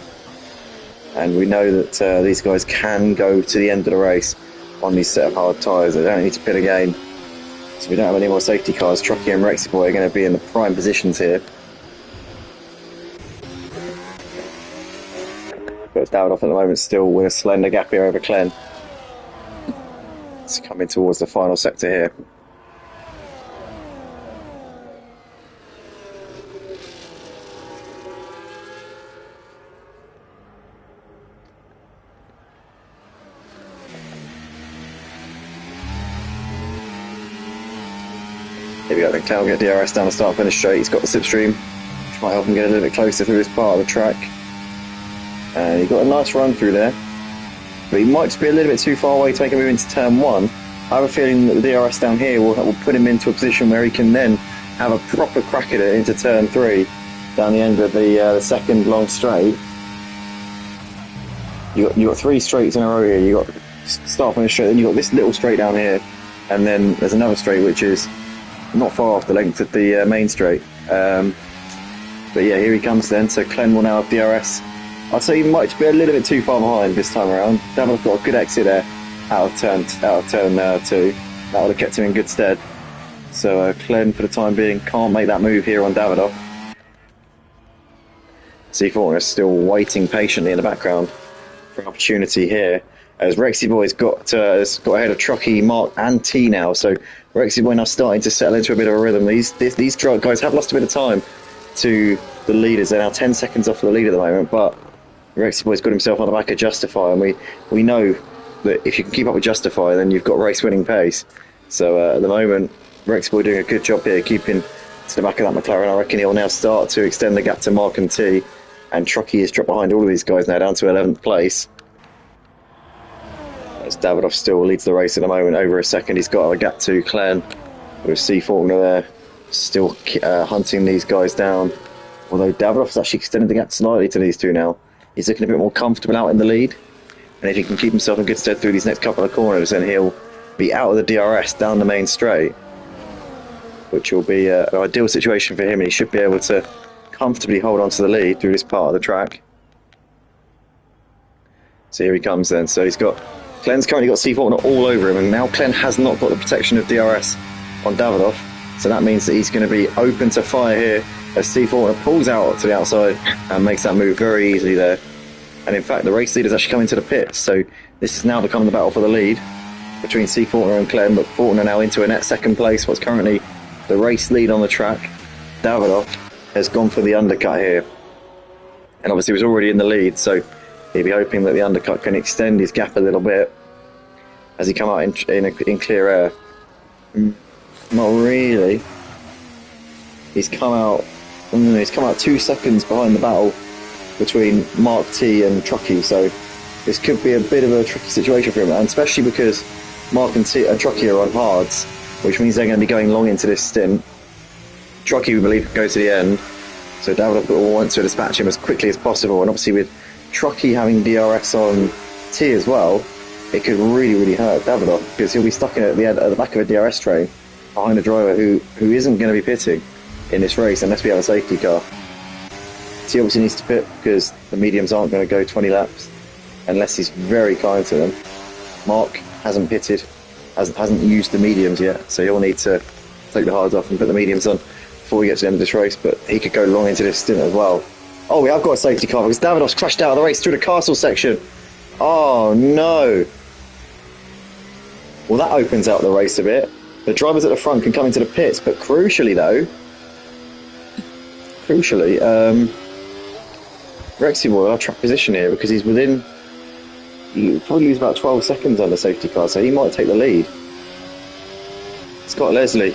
and we know that these guys can go to the end of the race on these set of hard tyres. They don't need to pit again. So we don't have any more safety cars. Truckee and Rexy Boy are going to be in the prime positions here. But Davidoff at the moment still with a slender gap here over Clen. It's coming towards the final sector here. Here we go, I think Clen will get DRS down the start finish straight. He's got the slipstream, which might help him get a little bit closer through this part of the track. And he got a nice run through there. But he might just be a little bit too far away to make a move into turn 1. I have a feeling that the DRS down here will put him into a position where he can then have a proper crack at it into turn 3, down the end of the second long straight. You got 3 straights in a row here. You got start finish straight, then you got this little straight down here, and then there's another straight which is not far off the length of the main straight. But yeah, here he comes then. So Clen will now have DRS. I'd say he might be a little bit too far behind this time around. Davidoff got a good exit there out of turn 2. That would have kept him in good stead. So Clen, for the time being, can't make that move here on Davidoff. C4 is still waiting patiently in the background for an opportunity here, as Rexy Boy's got ahead of Truckee, Mark and T now. So Rexy Boy now starting to settle into a bit of a rhythm. These guys have lost a bit of time to the leaders. They're now 10 seconds off the lead at the moment, but Rexy Boy's got himself on the back of Justify, and we know that if you can keep up with Justify, then you've got race-winning pace. So at the moment, Rexy Boy doing a good job here, keeping to the back of that McLaren. I reckon he'll now start to extend the gap to Mark and T, and Truckee is dropped behind all of these guys now, down to 11th place. As Davidoff still leads the race at the moment, over a second. He's got a gap to Clen, with C Faulkner there, still hunting these guys down. Although Davidoff's actually extended the gap slightly to these two now. He's looking a bit more comfortable out in the lead, and if he can keep himself in good stead through these next couple of corners, then he'll be out of the DRS down the main straight, which will be an ideal situation for him, and he should be able to comfortably hold on to the lead through this part of the track. So here he comes then. So Clen's currently got C Faulkner all over him, and now Clen has not got the protection of DRS on Davidoff, so that means that he's going to be open to fire here as C Faulkner pulls out to the outside and makes that move very easily there. And in fact, the race leader's actually coming to the pits, so this is now becoming the battle for the lead between C Faulkner and Clen, but Faulkner now into a net second place, what's currently the race lead on the track. Davidoff has gone for the undercut here, and obviously was already in the lead, so he'll be hoping that the undercut can extend his gap a little bit as he come out in clear air. Not really. He's come out 2 seconds behind the battle between Mark T and Truckee, so this could be a bit of a tricky situation for him, and especially because Mark and Truckee are on hards, which means they're going to be going long into this stint. Truckee, we believe, can go to the end, so Davidoff will want to dispatch him as quickly as possible, and obviously with Truckee having DRS on T as well, it could really, really hurt Davidoff, because he'll be stuck at the back of a DRS train behind a driver who isn't going to be pitting in this race unless we have a safety car. T obviously needs to pit because the mediums aren't going to go 20 laps unless he's very kind to them. Mark hasn't pitted, hasn't used the mediums yet, so he'll need to take the hards off and put the mediums on before he gets to the end of this race, but he could go long into this stint as well. Oh, we have got a safety car because Davidoff's crashed out of the race through the castle section. Oh no. Well, that opens out the race a bit. The drivers at the front can come into the pits, but crucially, Rexy Boy will have track position here because he's within. He'll probably lose about 12 seconds on the safety car, so he might take the lead. Scott Leslie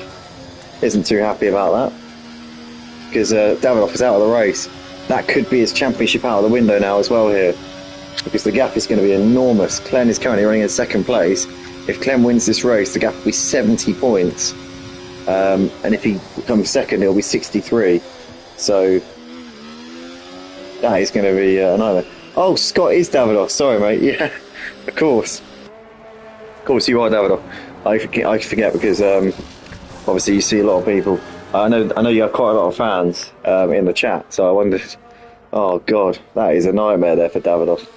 isn't too happy about that because Davidoff is out of the race. That could be his championship out of the window now as well here, because the gap is going to be enormous. Clen is currently running in second place. If Clen wins this race, the gap will be 70 points. And if he comes second, it'll be 63. So that is going to be a nightmare. Oh, Scott is Davidoff. Sorry, mate. Yeah, of course. Of course, you are Davidoff. I forget because obviously you see a lot of people. I know you have quite a lot of fans in the chat, so I wondered. Oh God, that is a nightmare there for Davidoff.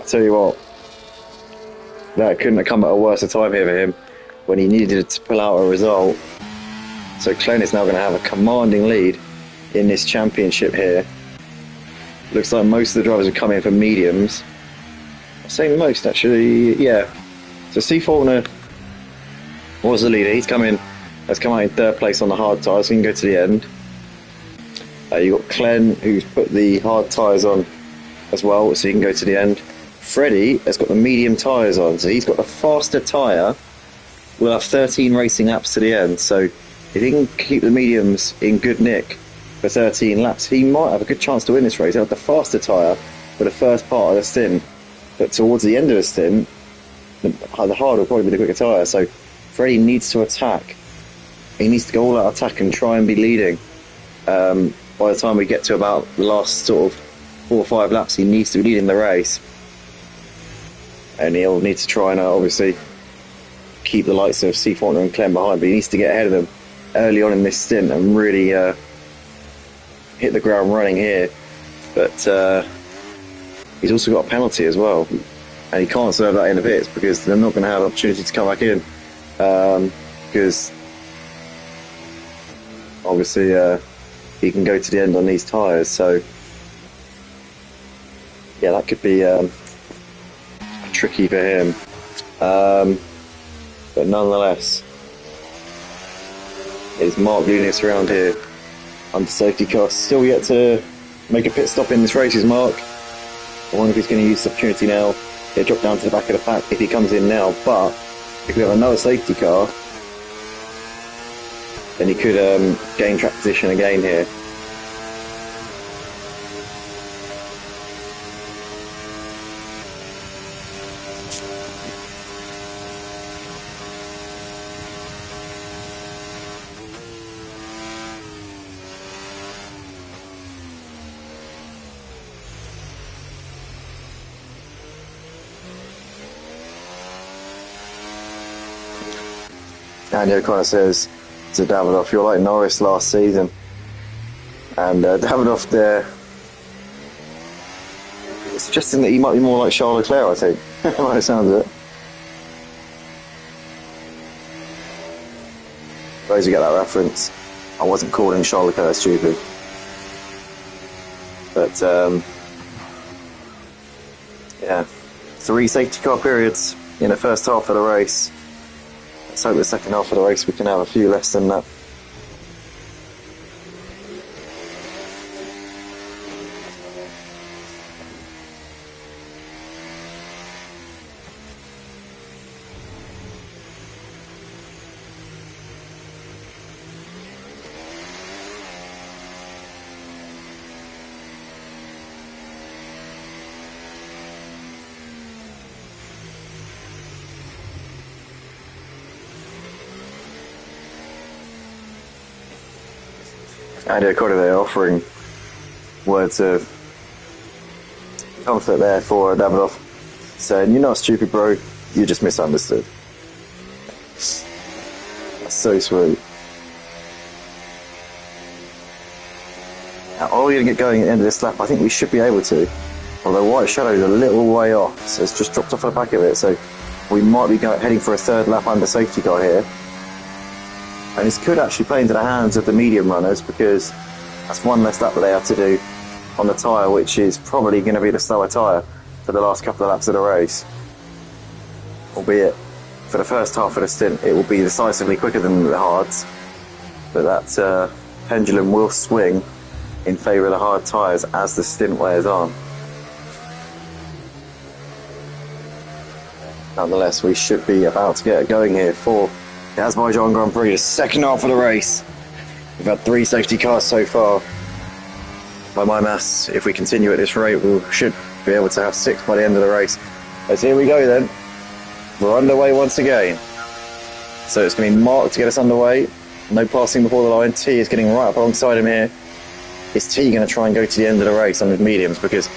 I tell you what, that couldn't have come at a worse time here for him when he needed to pull out a result. So Klen is now going to have a commanding lead in this championship here. Looks like most of the drivers are coming for mediums. I'm saying most actually, yeah. So C. Faulkner was the leader. Has come out in third place on the hard tyres, so he can go to the end. You've got Klen, who's put the hard tyres on as well, so he can go to the end. Freddie has got the medium tyres on, so he's got the faster tyre. We'll have 13 racing laps to the end, so if he can keep the mediums in good nick for 13 laps, he might have a good chance to win this race. He'll have the faster tyre for the first part of the stint, but towards the end of the stint, the hard will probably be the quicker tyre, so Freddie needs to attack. He needs to go all out attack and try and be leading. By the time we get to about the last sort of 4 or 5 laps, he needs to be leading the race. And he'll need to try and obviously keep the likes of C. Faulkner and Clem behind, but he needs to get ahead of them early on in this stint and really hit the ground running here. But he's also got a penalty as well, and he can't serve that in the pits because they're not going to have an opportunity to come back in, because obviously he can go to the end on these tyres. So yeah, that could be tricky for him, but nonetheless, it's Mark leading us around here under safety car. Still yet to make a pit stop in this race is Mark. I wonder if he's going to use this opportunity now. He'll drop down to the back of the pack if he comes in now, but if we have another safety car, then he could gain track position again here. And kind of says to Davidoff, "You're like Norris last season." And Davidoff there is suggesting that he might be more like Charles Leclerc, I think, by the sounds of it. For those who get that reference, I wasn't calling Charles Leclerc stupid. But, yeah, 3 safety car periods in the first half of the race. Let's hope the second half of the race we can have a few less than that. And according to their offering words of comfort there for Davidoff, saying, "You're not stupid, bro, you just misunderstood." That's so sweet. Now, are we going to get going at the end of this lap? I think we should be able to. Although White Shadow is a little way off, so it's just dropped off the back of it, so we might be heading for a third lap under safety car here. And this could actually play into the hands of the medium runners, because that's one less lap that they have to do on the tyre, which is probably going to be the slower tyre for the last couple of laps of the race. Albeit, for the first half of the stint, it will be decisively quicker than the hards. But that pendulum will swing in favour of the hard tyres as the stint wears on. Nonetheless, we should be about to get going here for the Azerbaijan Grand Prix, the second half of the race. We've had 3 safety cars so far. By my maths, if we continue at this rate, we should be able to have 6 by the end of the race. So here we go then. We're underway once again. So it's going to be Mark to get us underway. No passing before the line. T is getting right up alongside him here. Is T going to try and go to the end of the race on his mediums? Because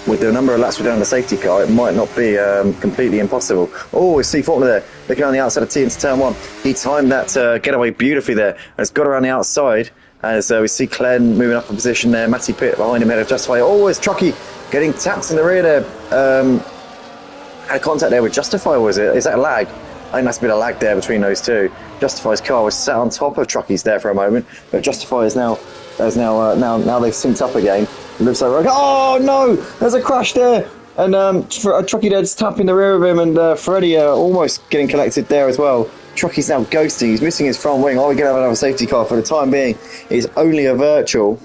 with the number of laps we're down the safety car, it might not be completely impossible. Oh, it's C. Faulkner there, looking on the outside of T into turn 1. He timed that getaway beautifully there, and has got around the outside, as we see Clen moving up in position there. Matty Pitt behind him, head of Justify. Oh, it's Truckee getting tapped in the rear there. had contact there with Justify, was it? Is that a lag? I think that's a bit of lag there between those two. Justify's car was sat on top of Trucky's there for a moment, but Justify is now they've synced up again. It looks like, oh no, there's a crash there, and Trucky there's tapping the rear of him, and Freddie almost getting collected there as well. Trucky's now ghosting. He's missing his front wing. Oh, we're gonna have another safety car for the time being. It's only a virtual.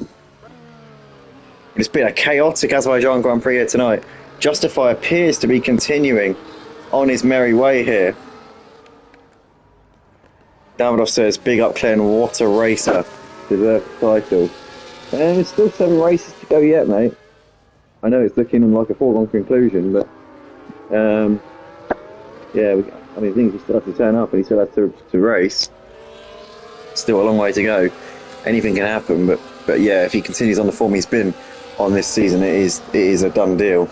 It's been a chaotic Azerbaijan Grand Prix here tonight. Justify appears to be continuing on his merry way here. Davidoff says, big up Glenn, what a racer. Deserved the title. And there's still 7 races to go yet, mate. I know it's looking like a foregone conclusion, but yeah, I mean, things still have to turn up and he still has to race. Still a long way to go. Anything can happen, but yeah, if he continues on the form he's been on this season, it is a done deal.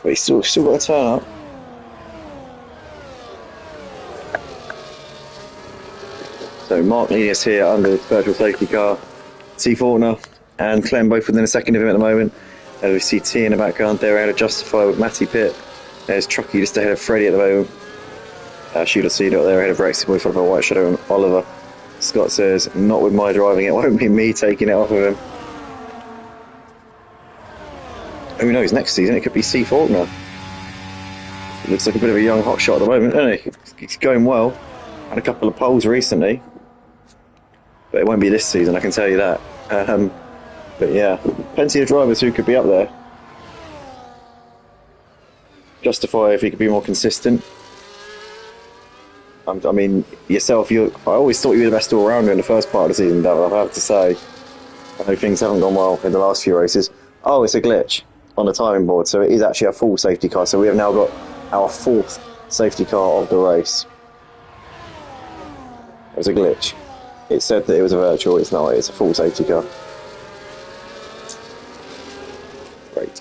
But he's still got to turn up. So Mark leading us here under the virtual safety car. T. Faulkner and Clem both within a second of him at the moment. We see T in the background there ahead of Justify with Matty Pitt. There's Trucky just ahead of Freddie at the moment. Shooter C up there ahead of Rexy Boy, followed by White Shadow and Oliver. Scott says, not with my driving, it won't be me taking it off of him. Who knows, next season it could be C. Faulkner. Looks like a bit of a young hotshot at the moment, doesn't he? He's going well. Had a couple of poles recently. But it won't be this season, I can tell you that. But yeah, plenty of drivers who could be up there. Justify if he could be more consistent. I mean, yourself, I always thought you were the best all-rounder in the first part of the season, David, I have to say. I know things haven't gone well in the last few races. Oh, it's a glitch on the timing board, so it is actually a full safety car. So we have now got our 4th safety car of the race. It was a glitch. It said that it was a virtual, it's not, it's a full safety car. Great.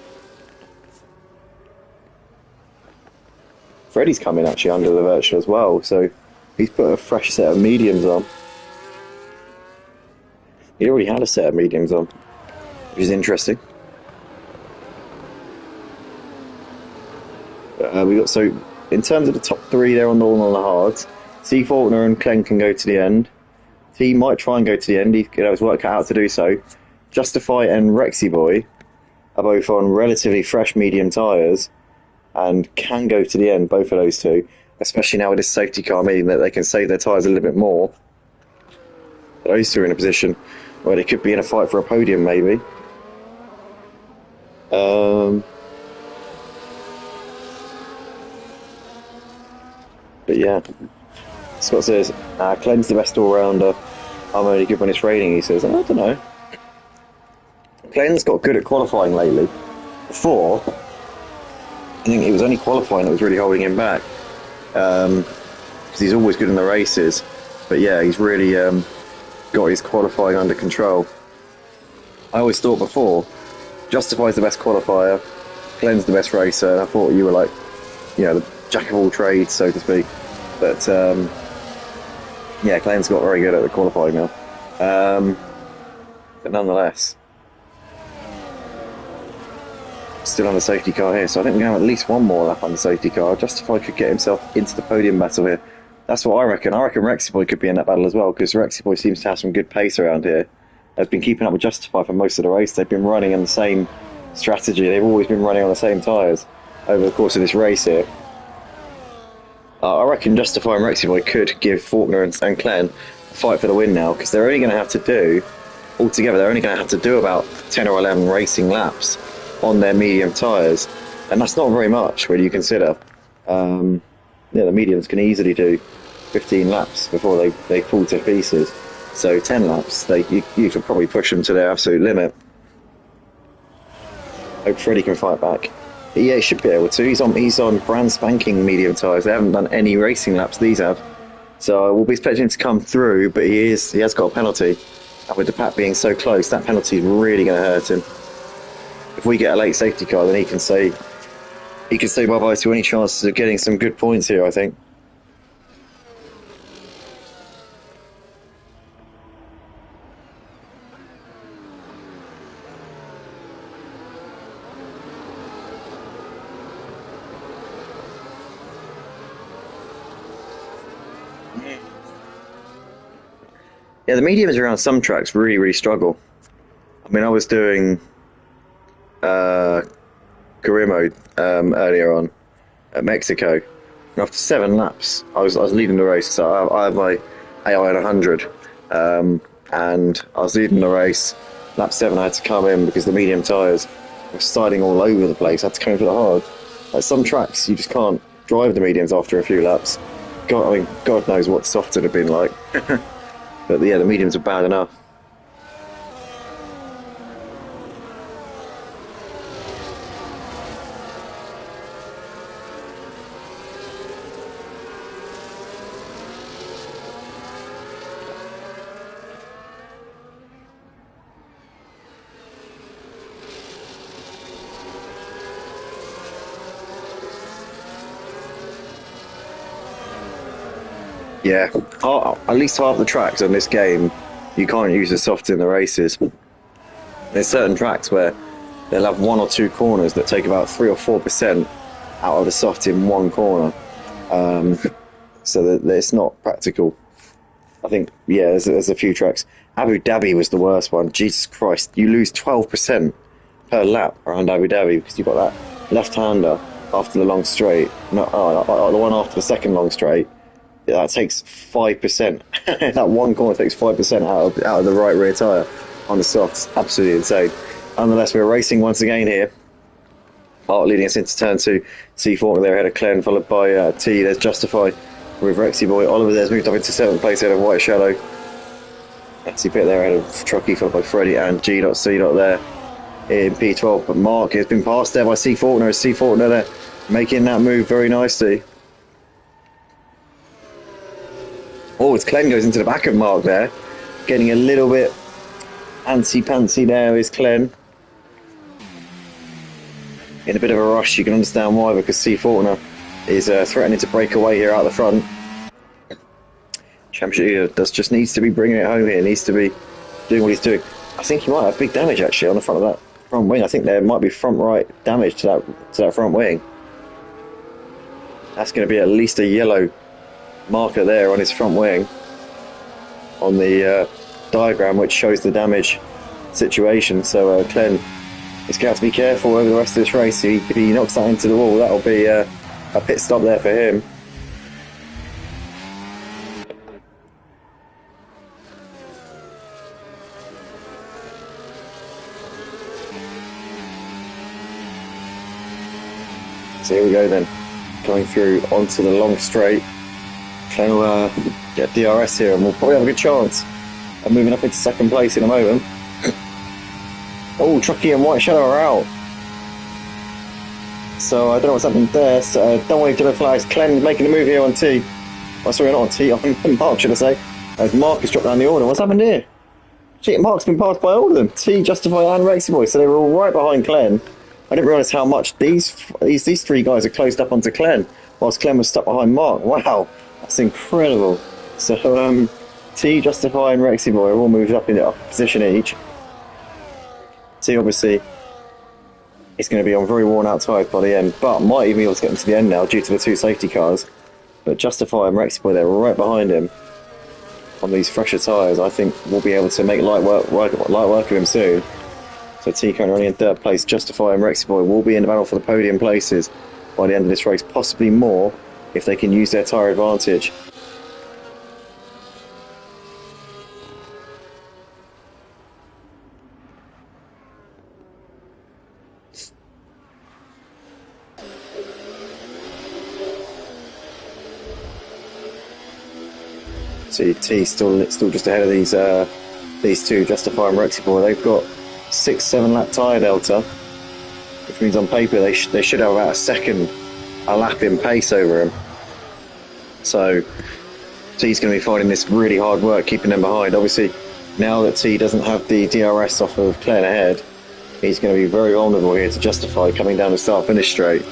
Freddie's coming actually under the virtual as well, so he's put a fresh set of mediums on. He already had a set of mediums on, which is interesting. So in terms of the top 3 there on the all on the hards, C. Faulkner and Clem can go to the end. He might try and go to the end. He has work cut out to do so. Justify and Rexy Boy are both on relatively fresh medium tyres and can go to the end, both of those two, especially now with this safety car, meaning that they can save their tyres a little bit more. Those two are in a position where they could be in a fight for a podium, maybe. But yeah, Scott says, Clem's the best all-rounder. I'm only good when it's raining, he says. I don't know. Clem's got good at qualifying lately. Before, I think it was only qualifying that was really holding him back. Because he's always good in the races. But yeah, he's really got his qualifying under control. I always thought before, Justify's the best qualifier, Clem's the best racer, and I thought you were like, you know, the jack of all trades, so to speak. But yeah, Clem's got very good at the qualifying now. But nonetheless, still on the safety car here, so I think we're going to have at least one more lap on the safety car. Justify could get himself into the podium battle here. That's what I reckon. I reckon Rexy Boy could be in that battle as well, because Rexy Boy seems to have some good pace around here. Has been keeping up with Justify for most of the race. They've been running on the same strategy. They've always been running on the same tyres over the course of this race here. I reckon Justify and Rexy Boy could give Faulkner and Clen a fight for the win now, because they're only going to have to do, altogether, they're only going to have to do about 10 or 11 racing laps on their medium tyres, and that's not very much when you consider yeah, the mediums can easily do 15 laps before they fall to pieces, so 10 laps you could probably push them to their absolute limit. Hope Freddie can fight back. Yeah, he should be able to. He's on brand spanking medium tyres. They haven't done any racing laps, these have, so we'll be expecting him to come through, but he has got a penalty, and with the pack being so close, that penalty is really going to hurt him. If we get a late safety car, then he can say bye-bye to any chances of getting some good points here, I think. Yeah, the mediums around some tracks really, really struggle. I mean, I was doing career mode earlier on at Mexico, and after 7 laps, I was leading the race. So I had my AI at 100, and I was leading the race. Lap 7, I had to come in because the medium tyres were sliding all over the place. I had to come in for the hard. Like some tracks, you just can't drive the mediums after a few laps. God, I mean, God knows what soft would have been like. But yeah, the mediums are bad enough. Yeah, at least half the tracks on this game, you can't use the soft in the races. There's certain tracks where they'll have 1 or 2 corners that take about 3 or 4% out of the soft in one corner, so that it's not practical. I think, yeah, there's a few tracks. Abu Dhabi was the worst one. Jesus Christ, you lose 12% per lap around Abu Dhabi because you've got that left-hander after the long straight. No, the one after the second long straight. That takes 5%. That one corner takes 5% out of the right rear tyre on the softs. Absolutely insane. Nonetheless, we're racing once again here. Art leading us into turn 2. C4 there ahead of Clen, followed by T. There's Justify with Rexy Boy. Oliver there's moved up into 7th place ahead of White Shadow. Maxi Pit there ahead of Truckee, followed by Freddie and G.C. there in P12. But Mark has been passed there by C Faulkner. C Faulkner there making that move very nicely. Oh, it's Clen goes into the back of Mark there. Getting a little bit antsy-pantsy there is Clen. In a bit of a rush, you can understand why, because C Faulkner is threatening to break away here out the front. Championship leader just needs to be bringing it home here, needs to be doing what he's doing. I think he might have big damage actually on the front of that front wing. I think there might be front right damage to that front wing. That's going to be at least a yellow marker there on his front wing on the diagram, which shows the damage situation. So Clen is going to have to be careful over the rest of this race. If he knocks that into the wall, that'll be a pit stop there for him. So here we go then, going through onto the long straight. Clen will get DRS here and we'll probably have a good chance of moving up into 2nd place in a moment. Oh, Truckee and White Shadow are out. So I don't know what's happened there. So, don't wave to the flags. Clen making a move here on T. Oh, sorry, not on T, on Mark should I say. As Mark has dropped down the order. What's happened here? Shit, Mark's been passed by all of them. T, Justify and Rexy Boy. So they were all right behind Clen. I didn't realise how much these 3 guys are closed up onto Clen, whilst Clen was stuck behind Mark. Wow, that's incredible. So T, Justify and Rexy Boy are all moved up in a position each. T obviously is going to be on very worn out tyres by the end, but might even be able to get them to the end now due to the 2 safety cars. But Justify and Rexy Boy, they're right behind him on these fresher tyres. I think we'll be able to make light work of him soon. So T currently running in 3rd place. Justify and Rexy Boy will be in the battle for the podium places by the end of this race, possibly more if they can use their tyre advantage. See T still just ahead of these 2, Justify and Rexy Boy. They've got 6-7 lap tyre delta, which means on paper they should have about a lap in pace over him. So T's going to be finding this really hard work keeping them behind. Obviously, now that T doesn't have the DRS off of Clen ahead, he's going to be very vulnerable here to Justify coming down the start-finish straight.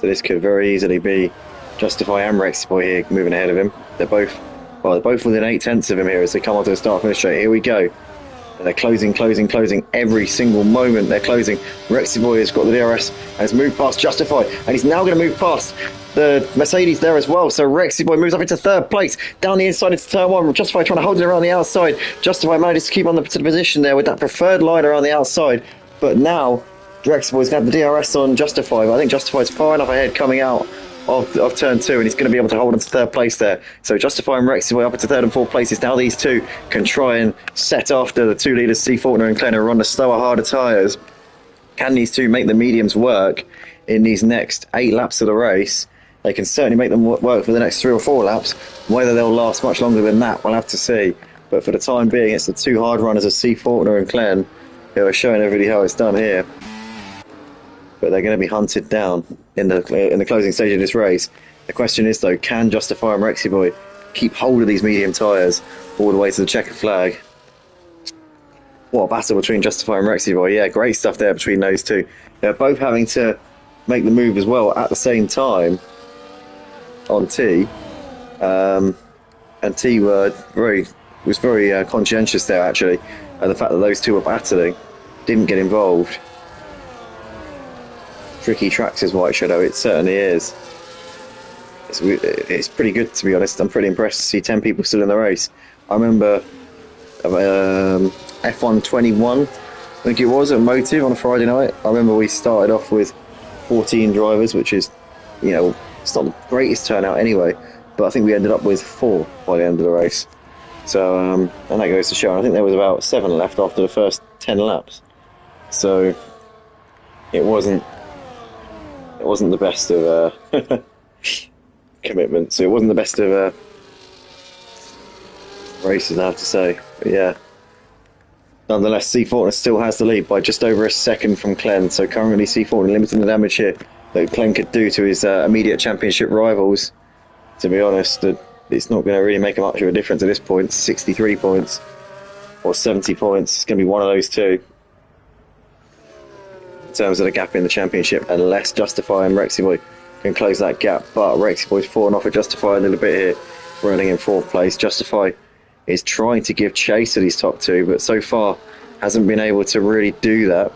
So this could very easily be Justify and Rexy Boy here moving ahead of him. They're both within 8 tenths of him here as they come onto the start-finish straight. Here we go. And they're closing, closing, closing every single moment. They're closing. Rexy Boy has got the DRS and has moved past Justify, and he's now going to move past the Mercedes there as well. So Rexy Boy moves up into third place, down the inside into turn one. Justify trying to hold it around the outside. Justify manages to keep on the position there with that preferred line around the outside. But now Rexy Boy's going to have the DRS on Justify. But I think Justify's far enough ahead coming out of turn two, and he's going to be able to hold on to third place there. So Justify and Rexy Boy up into third and fourth places. Now these two can try and set after the two leaders, C. Faulkner and Glenn, who are on the slower, harder tyres. Can these two make the mediums work in these next 8 laps of the race? They can certainly make them work for the next 3 or 4 laps. Whether they'll last much longer than that, we'll have to see. But for the time being, it's the two hard runners of C. Faulkner and Glenn who are showing everybody how it's done here. But they're going to be hunted down in the closing stage of this race. The question is, though, can Justify and Rexy Boy keep hold of these medium tyres all the way to the checkered flag? What a battle between Justify and Rexy Boy. Yeah, great stuff there between those two. They're both having to make the move as well at the same time on T. And T was very conscientious there, actually. And the fact that those two were battling, didn't get involved. Tricky tracks is White Shadow, it certainly is. It's pretty good, to be honest. I'm pretty impressed to see 10 people still in the race. I remember F1 21, I think it was, at Motive on a Friday night. I remember we started off with 14 drivers, which is, you know, it's not the greatest turnout anyway, but I think we ended up with 4 by the end of the race. So, and that goes to show, I think there was about 7 left after the first 10 laps. So, it wasn't the best of commitments. It wasn't the best of races, I have to say. But yeah. Nonetheless, C. Faulkner still has the lead by just over a second from Glenn. So currently C. Faulkner limiting the damage here that Glenn could do to his immediate championship rivals. To be honest, it's not going to really make much of a difference at this point. 63 points or 70 points. It's going to be one of those two in terms of the gap in the championship, unless Justify and Rexy Boy can close that gap. But Rexy Boy's fallen off at Justify a little bit here, running in 4th place. Justify is trying to give chase to these top two, but so far hasn't been able to really do that.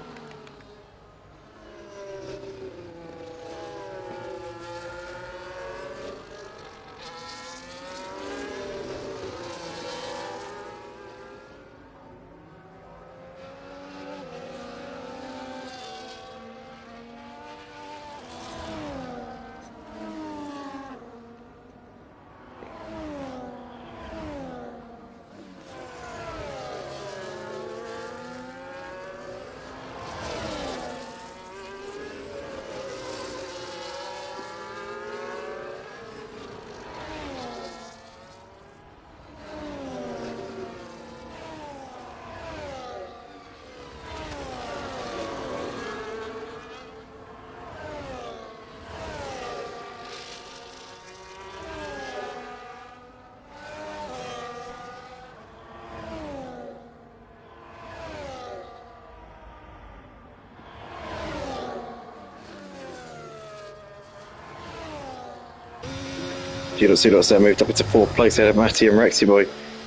G.C. there moved up into 4th place ahead of Matty and Rexy Boy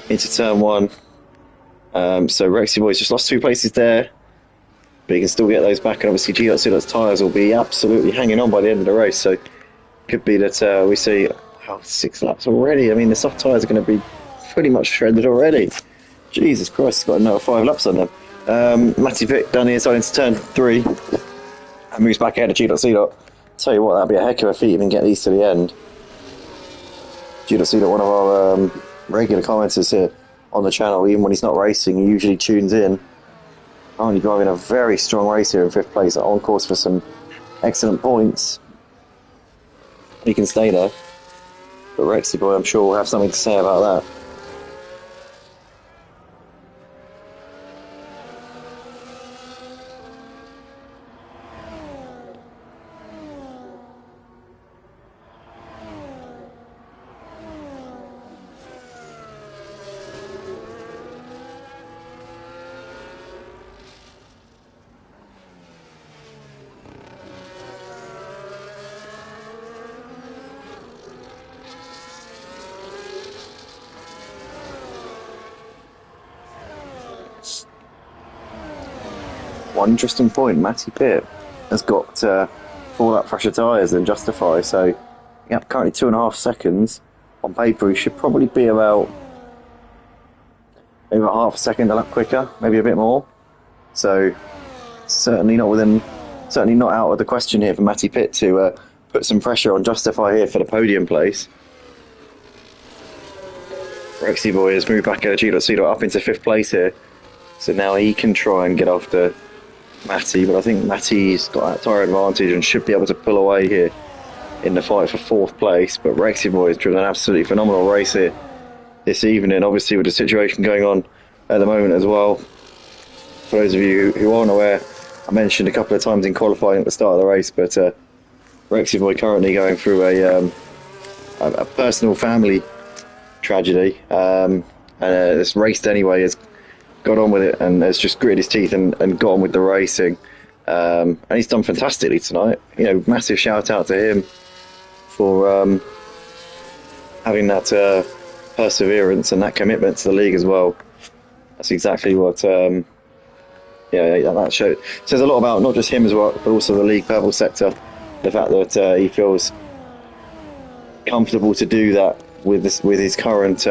into turn 1. So Rexy Boy's just lost 2 places there, but he can still get those back, and obviously G.C's tyres will be absolutely hanging on by the end of the race. So could be that we see 6 laps already. I mean, the soft tyres are going to be pretty much shredded already. Jesus Christ, it's got another 5 laps on them. Matty Vick down the inside into turn 3 and moves back ahead of G.C. Tell you what, that'd be a heck of a feat even get these to the end. G.C., one of our regular commenters here on the channel, even when he's not racing, he usually tunes in. Currently driving a very strong race here in 5th place, on course for some excellent points. He can stay there, but Rexy Boy, I'm sure, will have something to say about that. one interesting point. Matty Pitt has got 4 lap pressure tyres than Justify, so currently 2.5 seconds. On paper, he should probably be about maybe about half a second a lap quicker, maybe a bit more. So certainly not out of the question here for Matty Pitt to put some pressure on Justify here for the podium place. Rexy Boy has moved back G.C. up into 5th place here, so now he can try and get after Matty, but I think Matty's got that tyre advantage and should be able to pull away here in the fight for 4th place. But Rexy Boy has driven an absolutely phenomenal race here this evening, obviously with the situation going on at the moment as well. For those of you who aren't aware, I mentioned a couple of times in qualifying at the start of the race, but Rexy Boy currently going through a personal family tragedy, and this raced anyway, has got on with it and has just gritted his teeth and got on with the racing, and he's done fantastically tonight. You know, massive shout out to him for having that perseverance and that commitment to the league as well. That's exactly what that says a lot about not just him as well, but also the league purple sector. The fact that he feels comfortable to do that with his current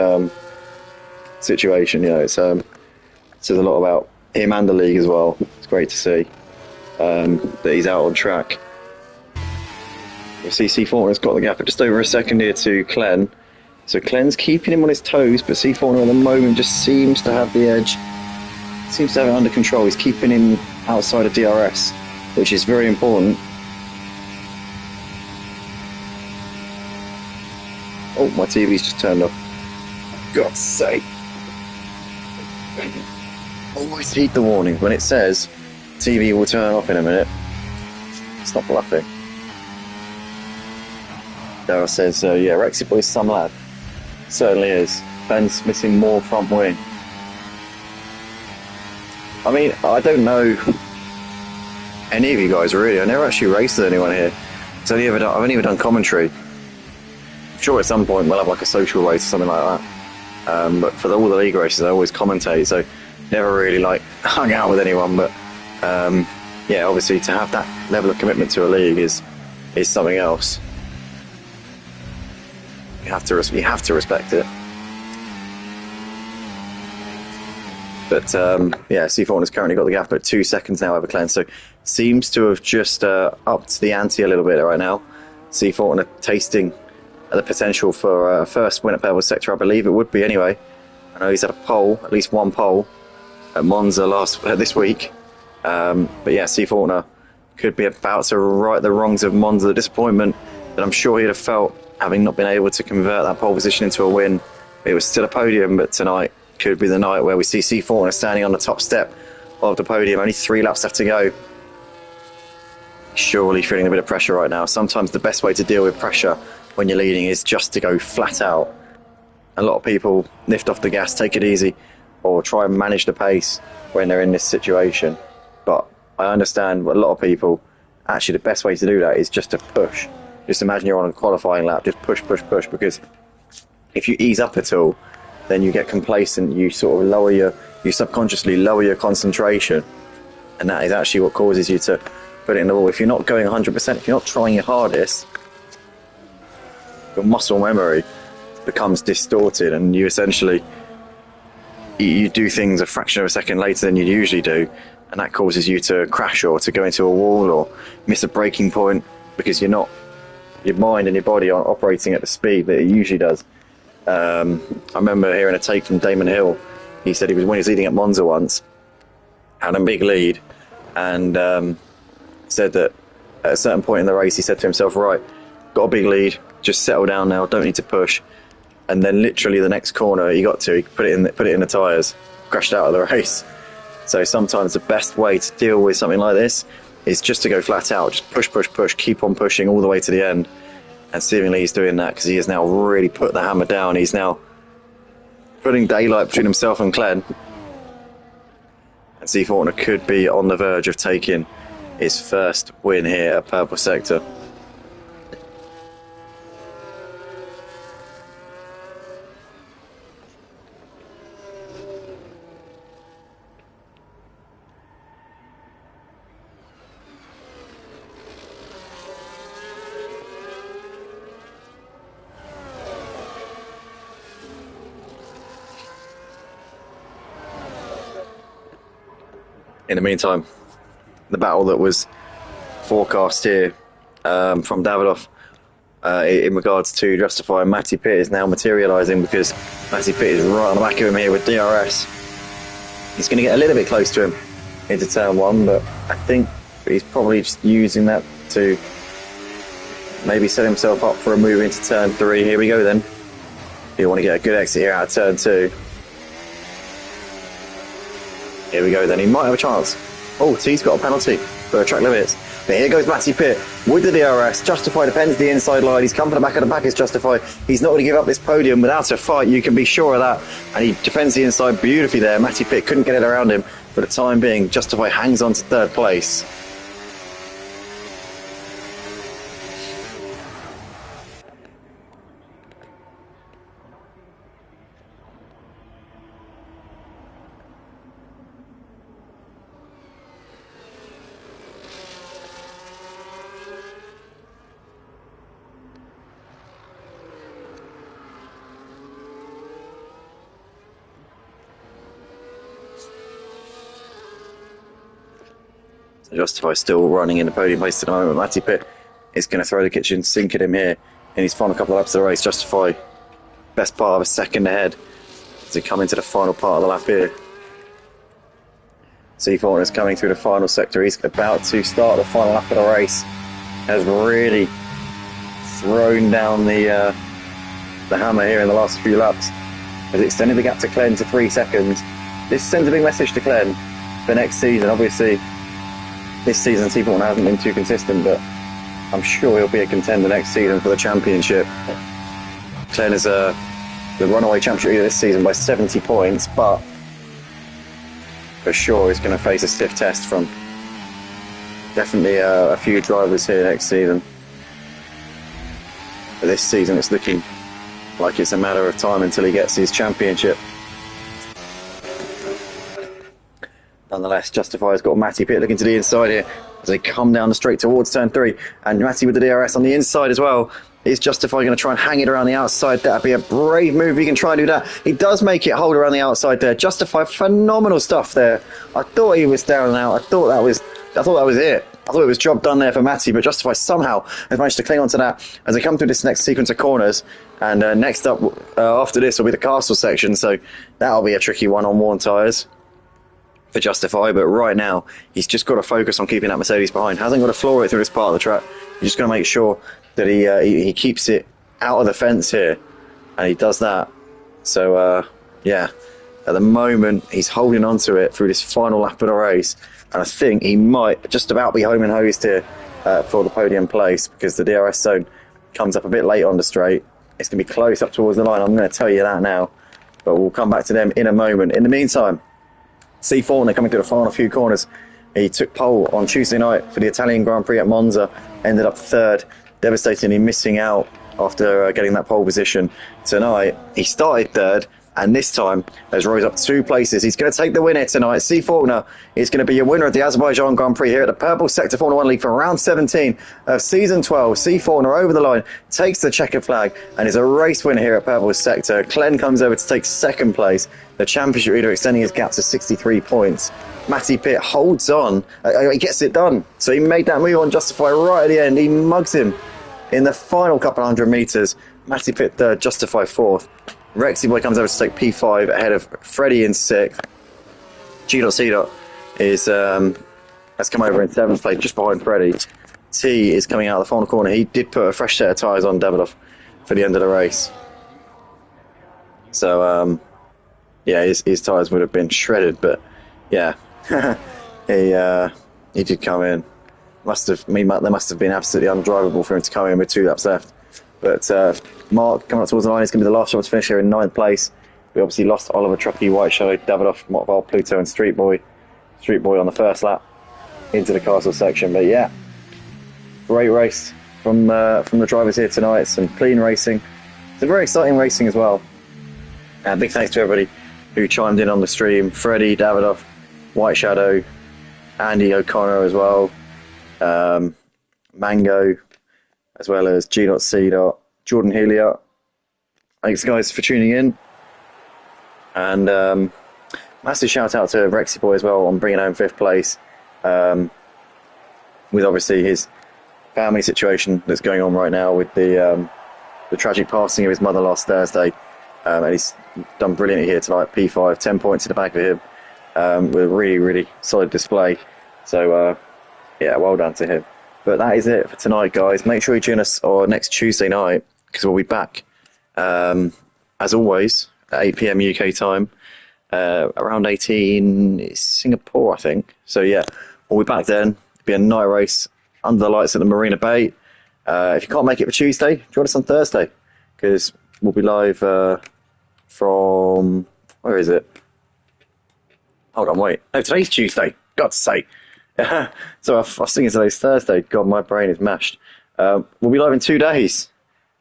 situation. You know, it says a lot about him and the league as well. It's great to see that he's out on track. You see, C4 has got the gap at just over a second here to Clen. So Clen's keeping him on his toes, but C4 at the moment just seems to have the edge. Seems to have it under control. He's keeping him outside of DRS, which is very important. Oh, my TV's just turned off. God's sake. Always heed the warning. When it says TV will turn off in a minute, it's not bluffing. Daryl says, yeah, Rexy Boy's some lad. Certainly is. Ben's missing more front wing. I mean, I don't know any of you guys really. I never actually raced with anyone here. I've only ever done commentary. I'm sure at some point we'll have like a social race or something like that. But for all the league races, I always commentate, so never really like hung out with anyone. But yeah, obviously to have that level of commitment to a league is something else. You have to respect it. But yeah, C4 has currently got the gap at 2 seconds now over Clen, so seems to have just upped the ante a little bit right now. C4 are tasting the potential for first win at Pebble Sector, I believe it would be anyway. I know he's had a pole, at least one pole, at Monza this week. But yeah, C4 could be about to right the wrongs of Monza, the disappointment that I'm sure he'd have felt having not been able to convert that pole position into a win. It was still a podium, but tonight could be the night where we see C4 standing on the top step of the podium. Only 3 laps left to go. Surely feeling a bit of pressure right now. Sometimes the best way to deal with pressure when you're leading is just to go flat out. A lot of people lift off the gas, take it easy, or try and manage the pace when they're in this situation. But I understand a lot of people, actually the best way to do that is just to push. Just imagine you're on a qualifying lap, just push, because if you ease up at all, then you get complacent, you sort of you subconsciously lower your concentration, and that is actually what causes you to put it in the wall. If you're not going 100%, if you're not trying your hardest, your muscle memory becomes distorted, and you essentially you do things a fraction of a second later than you usually do, and that causes you to crash or to go into a wall or miss a braking point because your mind and your body aren't operating at the speed that it usually does. I remember hearing a take from Damon Hill. He said when he was leading at Monza once, had a big lead, and said that at a certain point in the race he said to himself, right, got a big lead, just settle down now, don't need to push. And then literally the next corner he got to, he put it in the tyres, crashed out of the race. So sometimes the best way to deal with something like this is just to go flat out, just push, keep on pushing all the way to the end. And seemingly he's doing that because he has now really put the hammer down. He's now putting daylight between himself and Clen. And C4 could be on the verge of taking his first win here at Purple Sector. In the meantime, the battle that was forecast here from Davidoff in regards to Justify, Matty Pitt is now materialising, because Matty Pitt is right on the back of him here with DRS. He's going to get a little bit close to him into turn one, but I think he's probably just using that to maybe set himself up for a move into turn three. Here we go then. You want to get a good exit here out of turn two. Here we go then. He might have a chance. Oh, T's got a penalty for track limits. But here goes Matty Pitt with the DRS. Justify defends the inside line. He's come from the back of the pack as Justify. He's not going to give up this podium without a fight. You can be sure of that. And he defends the inside beautifully there. Matty Pitt couldn't get it around him. For the time being, Justify hangs on to third place. Justify still running in the podium place at the moment. Matty Pitt is going to throw the kitchen sink at him here in his final couple of laps of the race. Justify best part of a second ahead as he come into the final part of the lap here. C. Faulkner is coming through the final sector. He's about to start the final lap of the race. Has really thrown down the hammer here in the last few laps. Has extended the gap to Glenn to 3 seconds. This sends a big message to Glenn for next season. Obviously, this season C. Faulkner hasn't been too consistent, but I'm sure he'll be a contender next season for the championship. Glenn is the runaway championship leader this season by 70 points, but for sure he's going to face a stiff test from definitely a few drivers here next season. But this season it's looking like it's a matter of time until he gets his championship. Nonetheless, Justify's got Matty Pitt looking to the inside here as they come down the straight towards turn three, and Matty with the DRS on the inside as well. Is Justify going to try and hang it around the outside? That'd be a brave move. He can try and do that. He does make it hold around the outside there. Justify, phenomenal stuff there. I thought he was down and out. I thought that was it. I thought it was job done there for Matty, but Justify somehow has managed to cling on to that as they come through this next sequence of corners. And next up after this will be the castle section, so that'll be a tricky one on worn tyres for Justify. But right now he's just got to focus on keeping that Mercedes behind. Hasn't got to floor it through this part of the track. He's just going to make sure that he keeps it out of the fence here, and he does that. So yeah, at the moment he's holding on to it through this final lap of the race, and I think he might just about be home and hosed here for the podium place, because the DRS zone comes up a bit late on the straight. It's going to be close up towards the line, I'm going to tell you that now, but we'll come back to them in a moment. In the meantime, C. Faulkner coming through the final few corners. He took pole on Tuesday night for the Italian Grand Prix at Monza, ended up third, devastatingly missing out after getting that pole position. Tonight he started third, and this time has rose up 2 places. He's going to take the win here tonight. C. Faulkner is going to be a winner of the Azerbaijan Grand Prix here at the Purple Sector Formula 1 League for round 17 of season 12. C. Faulkner over the line, takes the checkered flag, and is a race winner here at Purple Sector. Glenn comes over to take second place. The championship leader extending his gap to 63 points. Matty Pitt holds on. He gets it done. So he made that move on Justify right at the end. He mugs him in the final couple hundred metres. Matty Pitt third, Justify fourth. Rexy Boy comes over to take P5 ahead of Freddie in sixth. G.C. is has come over in seventh place, just behind Freddie. T is coming out of the final corner. He did put a fresh set of tyres on Davidoff for the end of the race. So yeah, his tyres would have been shredded, but yeah, he did come in. They must have been absolutely undrivable for him to come in with 2 laps left. But Mark coming up towards the line is going to be the last shot to finish here in 9th place. We obviously lost Oliver Truckee, White Shadow, Davidoff, Mottval, Pluto and Street Boy on the first lap into the castle section. But yeah, great race from the drivers here tonight. Some clean racing. It's a very exciting racing as well. And big thanks to everybody who chimed in on the stream. Freddie, Davidoff, White Shadow, Andy O'Connor as well, Mango, as well as G.C. Jordan Healy. Thanks guys for tuning in. And massive shout out to Rexy Boy as well on bringing home 5th place, with obviously his family situation that's going on right now with the tragic passing of his mother last Thursday. And he's done brilliantly here tonight. P5, 10 points in the back of him, with a really, really solid display. So, yeah, well done to him. But that is it for tonight, guys. Make sure you tune us next Tuesday night, because we'll be back, as always, at 8 p.m. UK time, around 18 Singapore, I think. So, yeah, we'll be back then. It'll be a night race under the lights at the Marina Bay. If you can't make it for Tuesday, join us on Thursday, because we'll be live from... Where is it? Hold on, wait. No, today's Tuesday. God's sake. So I was thinking today's Thursday. God, my brain is mashed. We'll be live in 2 days.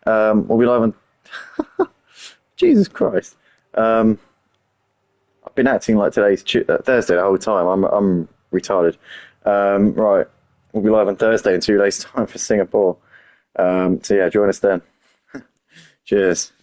We'll be live on... Jesus Christ. I've been acting like today's Thursday the whole time. I'm retarded. Right. We'll be live on Thursday in 2 days' time for Singapore. So yeah, join us then. Cheers.